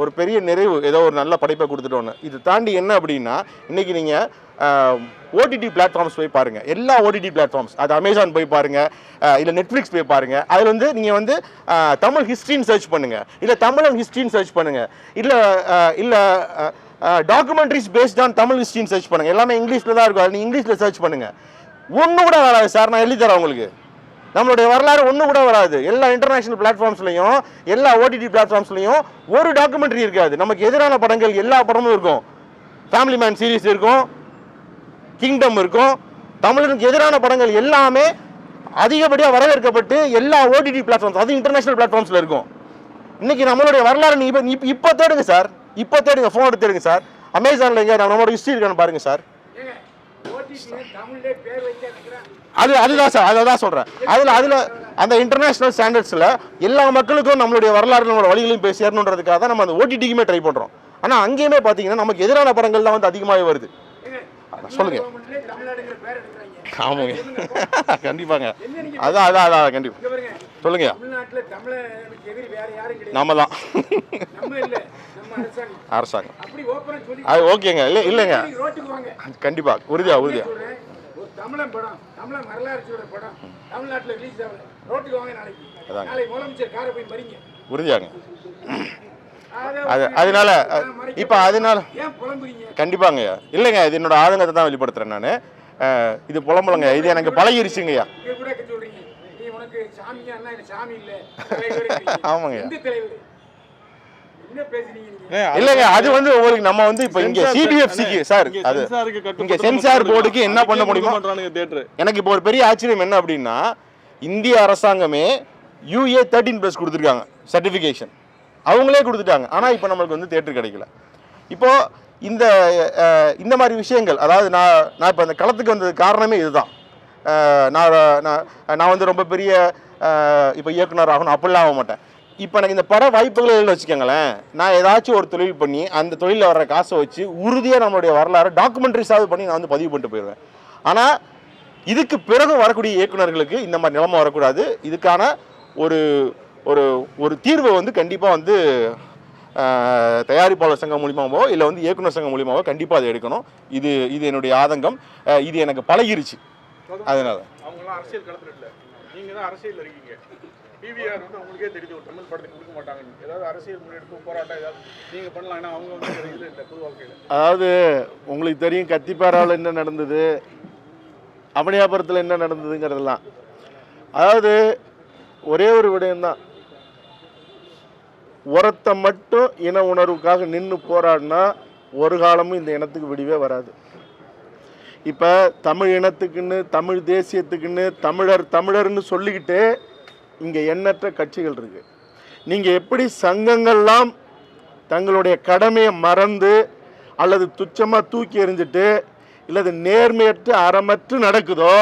ஒரு பெரிய நிறைவு, ஏதோ ஒரு நல்ல படைப்பை கொடுத்துட்டோன்னு. இது தாண்டி என்ன அப்படின்னா, இன்றைக்கி நீங்கள் ஓடிடி பிளாட்ஃபார்ம்ஸ் போய் பாருங்கள், எல்லா ஓடிடி பிளாட்ஃபார்ம்ஸ், அது அமேசான் போய் பாருங்கள், இல்லை நெட்ஃப்ளிக்ஸ் போய் பாருங்கள். அதில் வந்து நீங்கள் வந்து தமிழ் ஹிஸ்ட்ரின்னு சர்ச் பண்ணுங்கள், இல்லை தமிழன் ஹிஸ்ட்ரின்னு சர்ச் பண்ணுங்கள், இல்லை டாக்குமெண்ட்ரிஸ் பேஸ்ட் ஆன் தமிழ் ஹிஸ்ட்ரின்னு சர்ச் பண்ணுங்கள். எல்லாமே இங்கிலீஷில் தான் இருக்கும், அது நீங்கள் இங்கிலீஷில் சர்ச் பண்ணுங்கள். ஒன்று கூட வராது சார், நான் எழுதி தரேன் உங்களுக்கு. நம்மளுடைய வரலாறு ஒன்று கூட வராது. எல்லா இன்டர்நேஷனல் பிளாட்ஃபார்ம்ஸ்லையும் எல்லா ஓடிடி பிளாட்ஃபார்ம்ஸ்லையும் ஒரு டாக்குமெண்ட்ரி இருக்காது. நமக்கு எதிரான படங்கள் எல்லா படமும் இருக்கும். ஃபேமிலி மேன் சீரீஸ் இருக்கும், கிங்டம் இருக்கும். தமிழனுக்கு எதிரான படங்கள் எல்லாமே அதிகப்படியாக வரவேற்கப்பட்டு எல்லா ஓடிடி பிளாட்ஃபார்ம்ஸ், அது இன்டர்நேஷனல் பிளாட்ஃபார்ம்ஸில் இருக்கும். இன்னைக்கு நம்மளுடைய வரலாறு நீங்கள் இப்போ தேடுங்க சார், இப்போ தேடுங்க, ஃபோன் எடுத்து தேடுங்க சார். அமேசானில் எங்கே நம்மளோட ஹிஸ்ட்ரி இருக்கான்னு பாருங்க சார். அதுதான் சார், அதை தான் சொல்கிறேன். அதில் அந்த இன்டர்நேஷனல் ஸ்டாண்டர்ட்ஸில் எல்லா மக்களுக்கும் நம்மளுடைய வரலாறு நம்மளோட வழிகளையும் போய் சேரணுன்றதுக்காக தான் நம்ம அந்த ஓடிடிக்குமே ட்ரை பண்ணுறோம். ஆனால் அங்கேயுமே பார்த்தீங்கன்னா நமக்கு எதிரான படங்கள் தான் வந்து அதிகமாகவே வருது. சொல்லுங்க. ஆமாங்க, கண்டிப்பாங்க. அதான் கண்டிப்பாக சொல்லுங்க. நம்ம தான் அரசாங்கம். அது ஓகேங்க. இல்லைங்க, கண்டிப்பாக உறுதியா தமிழன் படம், தமிழன் வரலாறு படம் தமிழ்நாட்டில் ரிலீஸ் ஆகல, ரோட்டுக்கு வாங்க நாளைக்கு முதலமைச்சர் காரை போய் மறிங்க, உறுதியாங்க. அதனால இப்போ அதனால கண்டிப்பாங்க இல்லைங்க, இது என்னோட ஆதங்கத்தை தான் வெளிப்படுத்துறேன் நான். இது புலம்புலங்க, இது எனக்கு பழகிருச்சுங்கய்யா. ஆமாங்க, இல்லங்க அது வந்து உங்களுக்கு நம்ம வந்து இப்போ இங்க சிபிஎஃப்சிக்கு சார், அது இங்க சென்சார் போர்டுக்கு என்ன பண்ண முடியுமா? எனக்கு இப்போ ஒரு பெரிய ஆச்சரியம் என்ன அப்படின்னா, இந்திய அரசாங்கமே UA 13+ கொடுத்துருக்காங்க சர்டிஃபிகேஷன், அவங்களே கொடுத்துட்டாங்க. ஆனால் இப்போ நம்மளுக்கு வந்து தியேட்டர் கிடைக்கல. இப்போ இந்த மாதிரி விஷயங்கள், அதாவது நான் இப்போ இந்த களத்துக்கு வந்தது காரணமே இதுதான். நான் வந்து ரொம்ப பெரிய இப்போ இயக்குனர் ஆகணும் அப்படிலாம் ஆக மாட்டேன். இப்போ எனக்கு இந்த பட வாய்ப்புகள் வச்சுக்கோங்களேன், நான் ஏதாச்சும் ஒரு தொழில் பண்ணி அந்த தொழிலில் வர்ற காசை வச்சு உறுதியாக நம்மளுடைய வரலாறு டாக்குமெண்ட்ரிஸாவது பண்ணி நான் வந்து பதிவு பண்ணிட்டு போயிடுவேன். ஆனால் இதுக்கு பிறகு வரக்கூடிய இயக்குநர்களுக்கு இந்த மாதிரி நிலைமை வரக்கூடாது. இதுக்கான ஒரு ஒரு ஒரு தீர்வை வந்து கண்டிப்பாக வந்து தயாரிப்பாளர் சங்கம் மூலியமாவோ இல்லை வந்து இயக்குனர் சங்கம் மூலியமாவோ கண்டிப்பாக அதை எடுக்கணும். இது என்னுடைய ஆதங்கம், இது எனக்கு பழகிருச்சு. அதனால அவங்களாம் அரசியல் களத்தில் இல்லை, நீங்கள் தான் அரசியல் இருக்கீங்க. PVR வந்து அவங்களுக்கே தெரியும் தமிழ் படத்துக்கு கொடுக்க மாட்டாங்க. ஏதாவது அரசியல் முன்னெடுப்பு போராட்டம் ஏதாவது நீங்கள் பண்ணலாம், ஏன்னா அவங்க வந்து இதில் இல்லை பொது வாழ்க்கையில். அதாவது உங்களுக்கு தெரியும் கத்திப்பாராவில் என்ன நடந்தது, அவனியாபுரத்தில் என்ன நடந்ததுங்கிறதெல்லாம். அதாவது ஒரே ஒரு விடயம்தான், உரத்தை மட்டும் இன உணர்வுக்காக நின்று போராடினா ஒரு காலமும் இந்த இனத்துக்கு விடிவே வராது. இப்போ தமிழ் இனத்துக்குன்னு தமிழ் தேசியத்துக்குன்னு தமிழர்னு சொல்லிக்கிட்டு இங்கே எண்ணற்ற கட்சிகள் இருக்குது. நீங்கள் எப்படி சங்கங்கள்லாம் தங்களுடைய கடமையை மறந்து அல்லது துச்சமாக தூக்கி எறிஞ்சிட்டு இல்லது நேர்மையற்று அறமற்று நடக்குதோ,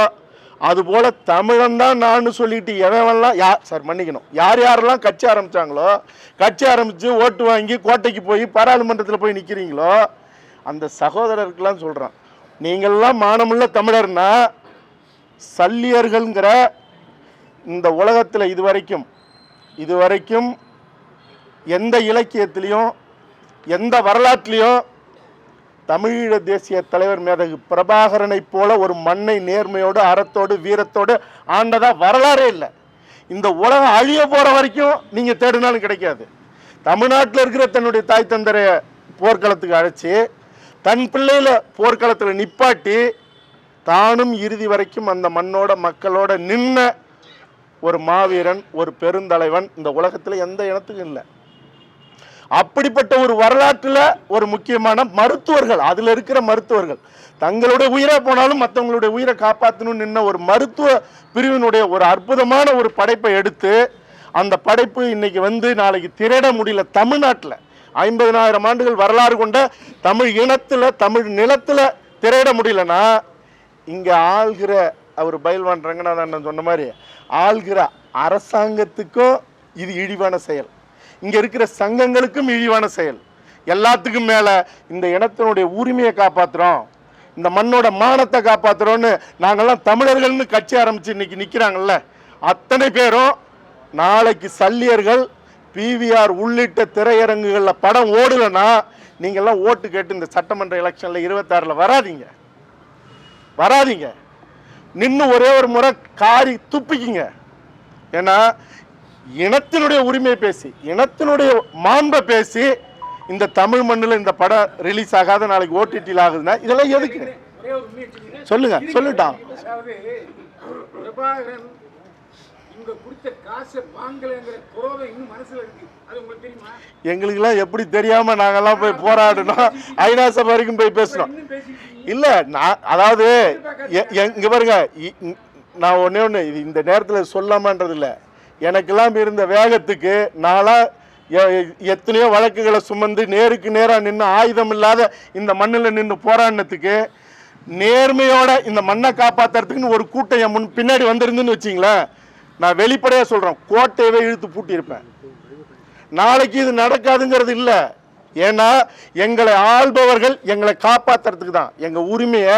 அதுபோல் தமிழன் தான் நான் சொல்லிட்டு எவன்லாம் சார் மன்னிக்கணும், யாரெல்லாம் கட்சி ஆரம்பித்தாங்களோ, கட்சி ஆரம்பித்து ஓட்டு வாங்கி கோட்டைக்கு போய் பாராளுமன்றத்தில் போய் நிற்கிறீங்களோ, அந்த சகோதரருக்கெல்லாம் சொல்கிறான், நீங்கள்லாம் மானமுள்ள தமிழர்னா சல்லியர்கள்ங்கிற இந்த உலகத்தில் இதுவரைக்கும் எந்த இலக்கியத்திலையும் எந்த வரலாற்றுலையும் தமிழீழ தேசிய தலைவர் மேதகு பிரபாகரனை போல ஒரு மண்ணை நேர்மையோடு அறத்தோடு வீரத்தோடு ஆண்டதா வரலாறே இல்லை. இந்த உலகம் அழிய போகிற வரைக்கும் நீங்கள் தேடினாலும் கிடைக்காது. தமிழ்நாட்டில் இருக்கிற தன்னுடைய தாய் தந்தரை போர்க்களத்துக்கு அழைச்சி தன் பிள்ளையில போர்க்களத்தில் நிப்பாட்டி தானும் இறுதி வரைக்கும் அந்த மண்ணோட மக்களோட நின்ன ஒரு மாவீரன், ஒரு பெருந்தலைவன் இந்த உலகத்தில் எந்த இனத்துக்கும் இல்லை. அப்படிப்பட்ட ஒரு வரலாற்றில் ஒரு முக்கியமான மருத்துவர்கள், அதில் இருக்கிற மருத்துவர்கள் தங்களுடைய உயிரை போனாலும் மற்றவங்களுடைய உயிரை காப்பாற்றணும்னு நின்ன ஒரு மருத்துவ பிரிவினுடைய ஒரு அற்புதமான ஒரு படைப்பை எடுத்து, அந்த படைப்பு இன்னைக்கு வந்து நாளைக்கு திரையிட முடியல. தமிழ்நாட்டில் 50,000 ஆண்டுகள் வரலாறு கொண்ட தமிழ் இனத்தில் தமிழ் நிலத்தில் திரையிட முடியலன்னா இங்கே ஆள்கிற அவர் பயில்வான் ரங்கநாதன் சொன்ன மாதிரி ஆள்கிற அரசாங்கத்துக்கும் இது இழிவான செயல், இங்கே இருக்கிற சங்கங்களுக்கும் இழிவான செயல். எல்லாத்துக்கும் மேலே இந்த இனத்தினுடைய உரிமையை காப்பாற்றுறோம், இந்த மண்ணோட மானத்தை காப்பாற்றுறோன்னு நாங்கள்லாம் தமிழர்கள்னு கட்சி ஆரம்பித்து இன்னைக்கு நிற்கிறாங்கல்ல, அத்தனை பேரும் நாளைக்கு சல்லியர்கள் பிவிஆர் உள்ளிட்ட திரையரங்குகளில் படம் ஓடலைன்னா நீங்கள்லாம் ஓட்டு கேட்டு இந்த சட்டமன்ற எலெக்ஷனில் 26 வராதீங்க. நின்று ஒரே ஒரு முறை காரி துப்பிக்கிங்க. ஏன்னா இனத்தினுடைய உரிமையை பேசி, இனத்தினுடைய மாண்பை பேசி இந்த தமிழ் மண்ணில் இந்த படம் ரிலீஸ் ஆகாத நாளைக்கு ஓடிடியில் ஆகுதுன்னா இதெல்லாம் எதுக்கு? ஒரே ஒரு உண்மையை சொன்னீங்க. சொல்லிட்டான். அதாவது பிரபாகரன் இங்க கொடுத்த காசை வாங்கலைங்கிற குரோதம் இன்னும் மனசுல இருக்கு. அது உங்களுக்கு தெரியுமா? எங்களுக்கெல்லாம் எப்படி தெரியாம நாங்கெல்லாம் போய் போராடணும், ஐநா சபை வரைக்கும் போய் பேசணும். இன்னும் பேசிட்டு இல்ல நான் அதாவது இங்க பாருங்க, நான் ஒண்ணே இது இந்த நேரத்தில் சொல்லாமன்றது இல்லை, எனக்கெல்லாம் இருந்த வேகத்துக்கு நாளாக எத்தனையோ வழக்குகளை சுமந்து நேருக்கு நேராக நின்று ஆயுதம் இல்லாத இந்த மண்ணில் நின்று போராடினத்துக்கு நேர்மையோட இந்த மண்ணை காப்பாற்றுறதுக்குன்னு ஒரு கூட்டம் என் பின்னாடி வந்திருந்துன்னு வச்சிங்களேன், நான் வெளிப்படையாக சொல்கிறேன், கோட்டையவே இழுத்து பூட்டியிருப்பேன். நாளைக்கு இது நடக்காதுங்கிறது இல்லை. ஏன்னா எங்களை ஆள்பவர்கள் எங்களை காப்பாற்றுறதுக்கு தான், எங்கள் உரிமையை,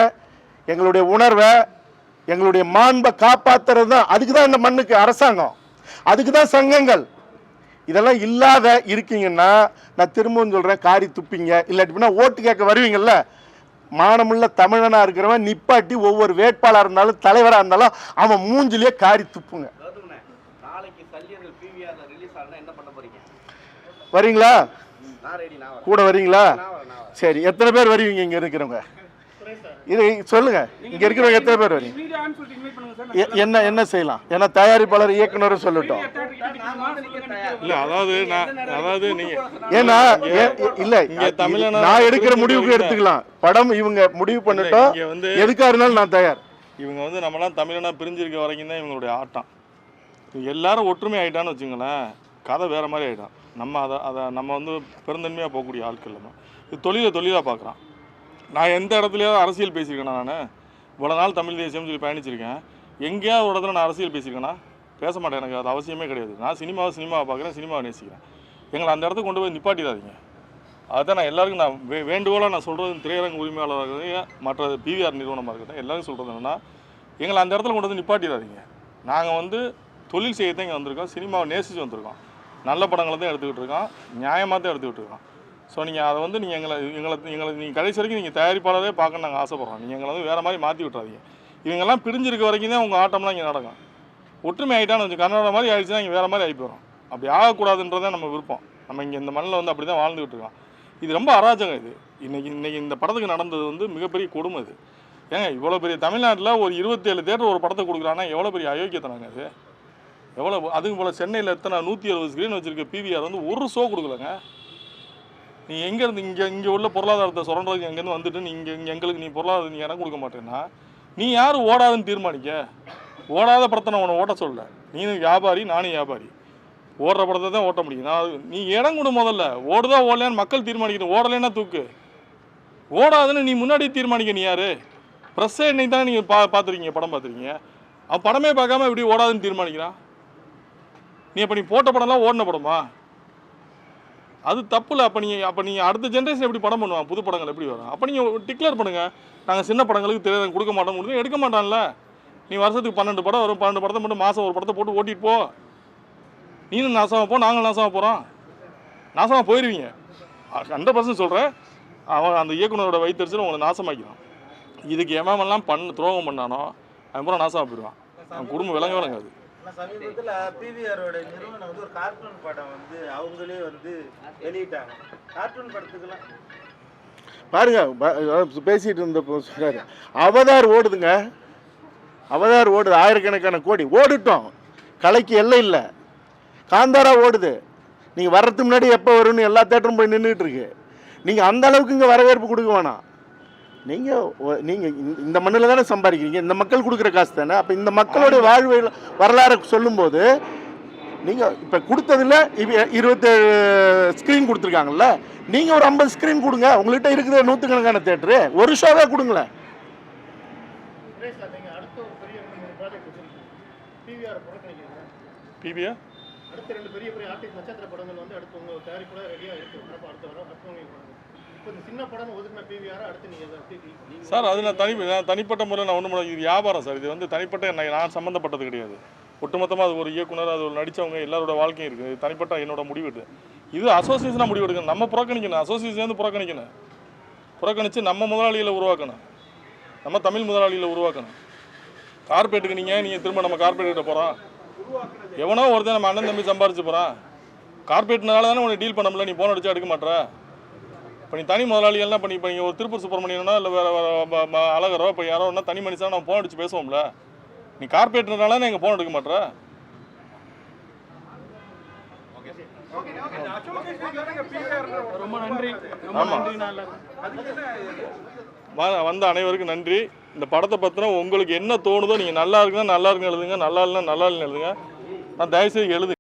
எங்களுடைய உணர்வை, எங்களுடைய மாண்பை காப்பாற்றுறது தான். அதுக்கு தான் இந்த மண்ணுக்கு அரசாங்கம், அதுக்கு தான் சங்கங்கள். இதெல்லாம் இல்லாத இருக்கீங்கன்னா நான் திரும்பவும் சொல்கிறேன், காரி துப்பிங்க. இல்லாட்டினா ஓட்டு கேட்க வருவீங்கள்ல, மானமுள்ள தமிழனாக இருக்கிறவன் நிப்பாட்டி ஒவ்வொரு வேட்பாளராக இருந்தாலும் தலைவராக இருந்தாலும் அவன் மூஞ்சிலேயே காரி துப்புங்க. வரீங்களா? கூட வரீங்களா? சரி, எத்தனை பேர் வருவீங்க இங்கே இருக்கிறவங்க? இது சொல்லுங்க, இங்க இருக்கிறவங்க எத்தனை பேர் வரீங்க? என்ன செய்யலாம்? ஏன்னா தயாரிப்பாளர் இயக்குனரும் சொல்லட்டும். இல்ல அதாவது நீங்க ஏன்னா இல்ல நான் எடுக்கிற முடிவுக்கு எடுத்துக்கலாம், படம் இவங்க முடிவு பண்ணட்டும், எதுக்கா இருந்தாலும் நான் தயார். இவங்க வந்து நம்மளாம் தமிழனா பிரிஞ்சிருக்க வரைக்கும் தான் இவங்களுடைய ஆட்டம். எல்லாரும் ஒற்றுமை ஆகிட்டான்னு வச்சுங்களேன், கதை வேறு மாதிரி ஆகிடும். நம்ம அதை நம்ம வந்து பெருந்தன்மையாக போகக்கூடிய ஆட்கள் நம்ம இது தொழிலாக பார்க்குறான். நான் எந்த இடத்துலையாவது அரசியல் பேசியிருக்கேனா? நான் இவ்வளோ நாள் தமிழ் தேசியம்னு சொல்லி பயணிச்சிருக்கேன். எங்கேயாவது ஒரு இடத்துல நான் அரசியல் பேசியிருக்கேனா? பேச மாட்டேன், எனக்கு அது அவசியமே கிடையாது. நான் சினிமாவை பார்க்குறேன், சினிமாவை நேசிக்கிறேன். எங்களை அந்த இடத்துக்கு கொண்டு போய் நிப்பாட்டிடாதீங்க. அதுதான் நான் எல்லாருக்கும் நான் வேண்டுகோளாக நான் சொல்கிறது, திரையரங்கு உரிமையாளராக இருக்கட்டும், மற்ற பிவிஆர் நிறுவனமாக இருக்கட்டும், எல்லாரும் சொல்கிறது என்னென்னா, எங்களை அந்த இடத்துல கொண்டு வந்து நிப்பாட்டிடாதீங்க. நாங்கள் வந்து தொழில் செய்யத்தான் இங்கே வந்திருக்கோம், சினிமாவை நேசித்து வந்திருக்கோம், நல்ல படங்களை தான் எடுத்துக்கிட்டு இருக்கோம், நியாயமாக தான் எடுத்துக்கிட்டு இருக்கோம். ஸோ நீங்கள் அதை வந்து நீங்கள் எங்களை நீங்கள் கடைசி வரைக்கும் நீங்கள் தயாரிப்பாளரே பார்க்கணுன்னு நாங்கள் ஆசைப்பட்றோம். நீங்கள் எங்களை வந்து வேறு மாதிரி மாற்றி விட்றாதீங்க. இவங்கெல்லாம் பிரிஞ்சிருக்க வரைக்கும் தான் உங்கள் ஆட்டம்லாம் இங்கே நடக்கும். ஒற்றுமை ஆகிட்டான்னு வச்சு கன்னட மாதிரி ஆகிடுச்சுன்னா இங்கே வேறு மாதிரி ஆகி போகிறோம். அப்படி ஆகக்கூடாதுன்றதான் நம்ம விருப்பம். நம்ம இங்கே இந்த மண்ணில் வந்து அப்படி தான் வாழ்ந்துக்கிட்டு இருக்கோம். இது ரொம்ப அராஜகம். இது இன்றைக்கி இந்த படத்துக்கு நடந்தது வந்து மிகப்பெரிய கொடுமை. இது ஏங்க இவ்வளோ பெரிய தமிழ்நாட்டில் ஒரு 27 தேட்டர் ஒரு படத்தை கொடுக்குறாங்கன்னா எவ்வளோ பெரிய அயோக்கியத்தனாங்க அது. எவ்வளோ அதுக்கு போல் சென்னையில் எத்தனை 160 ஸ்க்ரீன் வச்சுருக்க பிவிஆர் வந்து ஒரு ஷோ கொடுக்கலங்க. நீ எங்கேருந்து இங்கே உள்ள பொருளாதாரத்தை சுரண்டதுக்கு எங்கேருந்து வந்துட்டு நீங்கள் எங்களுக்கு நீ பொருளாதாரம் நீ இடம் கொடுக்க மாட்டேன்னா நீ யார் ஓடாதுன்னு தீர்மானிக்க? ஓடாத படத்தை நான் உன்னை ஓட்ட சொல்ல. நீனும் வியாபாரி, நானும் வியாபாரி. ஓடுற படத்தை தான் ஓட்ட முடியும். நீ இடம் கொடு, முதல்ல ஓடுதா ஓடலையான்னு மக்கள் தீர்மானிக்கணும். ஓடலைன்னா தூக்கு, ஓடாதுன்னு நீ முன்னாடி தீர்மானிக்க. நீ யார்? ப்ரெஸ்ஸே இன்னைக்கு தானே நீங்கள் பார்த்துருக்கீங்க, படம் பார்த்துருக்கீங்க. அவன் படமே பார்க்காம இப்படி ஓடாதுன்னு தீர்மானிக்கிறான். நீ அப்போ நீ போட்ட படம்லாம் ஓடின படமா? அது தப்பு இல்லை. அப்போ நீங்கள் அடுத்த ஜென்ரேஷன் எப்படி படம் பண்ணுவான்? புது படங்கள் எப்படி வரும்? அப்போ நீங்கள் டிக்ளேர் பண்ணுங்கள், நாங்கள் சின்ன படங்களுக்கு திரையரங்கு கொடுக்க மாட்டோம். முடிஞ்சு எடுக்க மாட்டான்ல. நீ வருஷத்துக்கு 12 படம் வரும், 12 படத்தை மட்டும் மாதம் ஒரு படத்தை போட்டு ஓட்டிட்டு போ. நீனும் நாசமாக போ, நாங்களும் நாசமாக போகிறோம். நாசமாக போயிடுவீங்க. 100% சொல்கிறேன். அவன் அந்த இயக்குனரோட வைத்தறிச்சல் உங்களை நாசமாக்கிறான். இதுக்கு எமெல்லாம் துரோகம் பண்ணானோ அவன் பூரா நாசமாக போயிடுவான். அவன் குடும்பம் விளங்காது. சமீபத்தில் பிவிஆரோட நிறுவனம் வந்து ஒரு கார்ட்டூன் படம் வந்து அவங்களே வந்து வெளியிட்டாங்க. கார்ட்டூன் படத்துக்கெல்லாம் பாருங்க, பேசிட்டு இருந்தப்போ சொல்றாரு, அவதார் ஓடுதுங்க, அவதார் ஓடுது, ஆயிரக்கணக்கான கோடி ஓடிட்டோம், கலைக்கு எல்லை இல்லை. காந்தாரா ஓடுது, நீங்கள் வர்றதுக்கு முன்னாடி எப்போ வரும்னு எல்லா தேட்டரும் போய் நின்றுட்டு இருக்கு. நீங்கள் அந்த அளவுக்கு இங்கே வரவேற்பு கொடுக்க வேணாம். நீங்கள் இந்த மண்ணில் தானே சம்பாதிக்கிறீங்க, இந்த மக்கள் கொடுக்குற காசு தானே. அப்போ இந்த மக்களுடைய வாழ்வு வரலாறு சொல்லும்போது நீங்கள் இப்போ கொடுத்ததில் இப்போ 27 ஸ்க்ரீன் கொடுத்துருக்காங்கல்ல, நீங்கள் ஒரு 50 ஸ்க்ரீன் கொடுங்க. உங்கள்கிட்ட இருக்குது 100கணக்கான தேட்டரு, ஒரு ஷோவே கொடுங்களேன். பிபிஆர் அடுத்த 2 பெரிய ஆர்டிஸ்ட் நட்சத்திர படங்கள் வந்து அடுத்து உங்க தயாரிப்புல ரெடியா இருக்கு. அப்ப அடுத்து வரும் இப்போ இந்த சின்ன படம் ஒதுக்குன பிவிஆர் அடுத்து நீங்க சார் அது நான் தனிப்பட்ட முறை நான் ஒன்றும் இது வியாபாரம் சார். இது வந்து தனிப்பட்ட நான் சம்மந்தப்பட்டது கிடையாது. ஒட்டுமொத்தமாக அது ஒரு இயக்குனர், அது ஒரு நடித்தவங்க எல்லாரோட வாழ்க்கையும் இருக்குது. இது தனிப்பட்ட என்னோட முடிவு இது அசோசியேஷனாக முடிவு எடுக்கணும். நம்ம புறக்கணிக்கணும், அசோசியேஷன் புறக்கணித்து நம்ம முதலாளிகளை உருவாக்கணும், நம்ம தமிழ் முதலாளிகளை உருவாக்கணும். கார்பரேட்டுக்கு நீங்கள் திரும்ப நம்ம கார்பரேட் போகிறோம். எவனோ ஒருத்தன் நம்ம அண்ணன் தம்பி சம்பாரிச்சு போகிறான். கார்பரேட்னால தானே உனக்கு டீல் பண்ண முடியல. நீ போன் அடிச்சா எடுக்க மாட்டேற. இப்போ நீ தனி முதலாளிகள்லாம் இப்போ நீங்கள் ஒரு திருப்பூர் சுப்பிரமணியனா இல்லை வேறு அழகரோ இப்போ யாரோ ஒன்றா தனி மனுஷனா நம்ம போன் அடிச்சு பேசுவோம்ல. நீ கார்பரேட்னால எங்கள் போன் எடுக்க மாட்டேற. ரொம்ப நன்றி. வந்த அனைவருக்கும் நன்றி. இந்த படத்தை பற்றின உங்களுக்கு என்ன தோணுதோ நீங்கள் நல்லா இருக்குன்னா நல்லா இருக்குன்னு எழுதுங்க, நல்லா இல்லைன்னா நல்லா இல்லைன்னு எழுதுங்க. நான் தயவுசெய்து எழுதுங்க.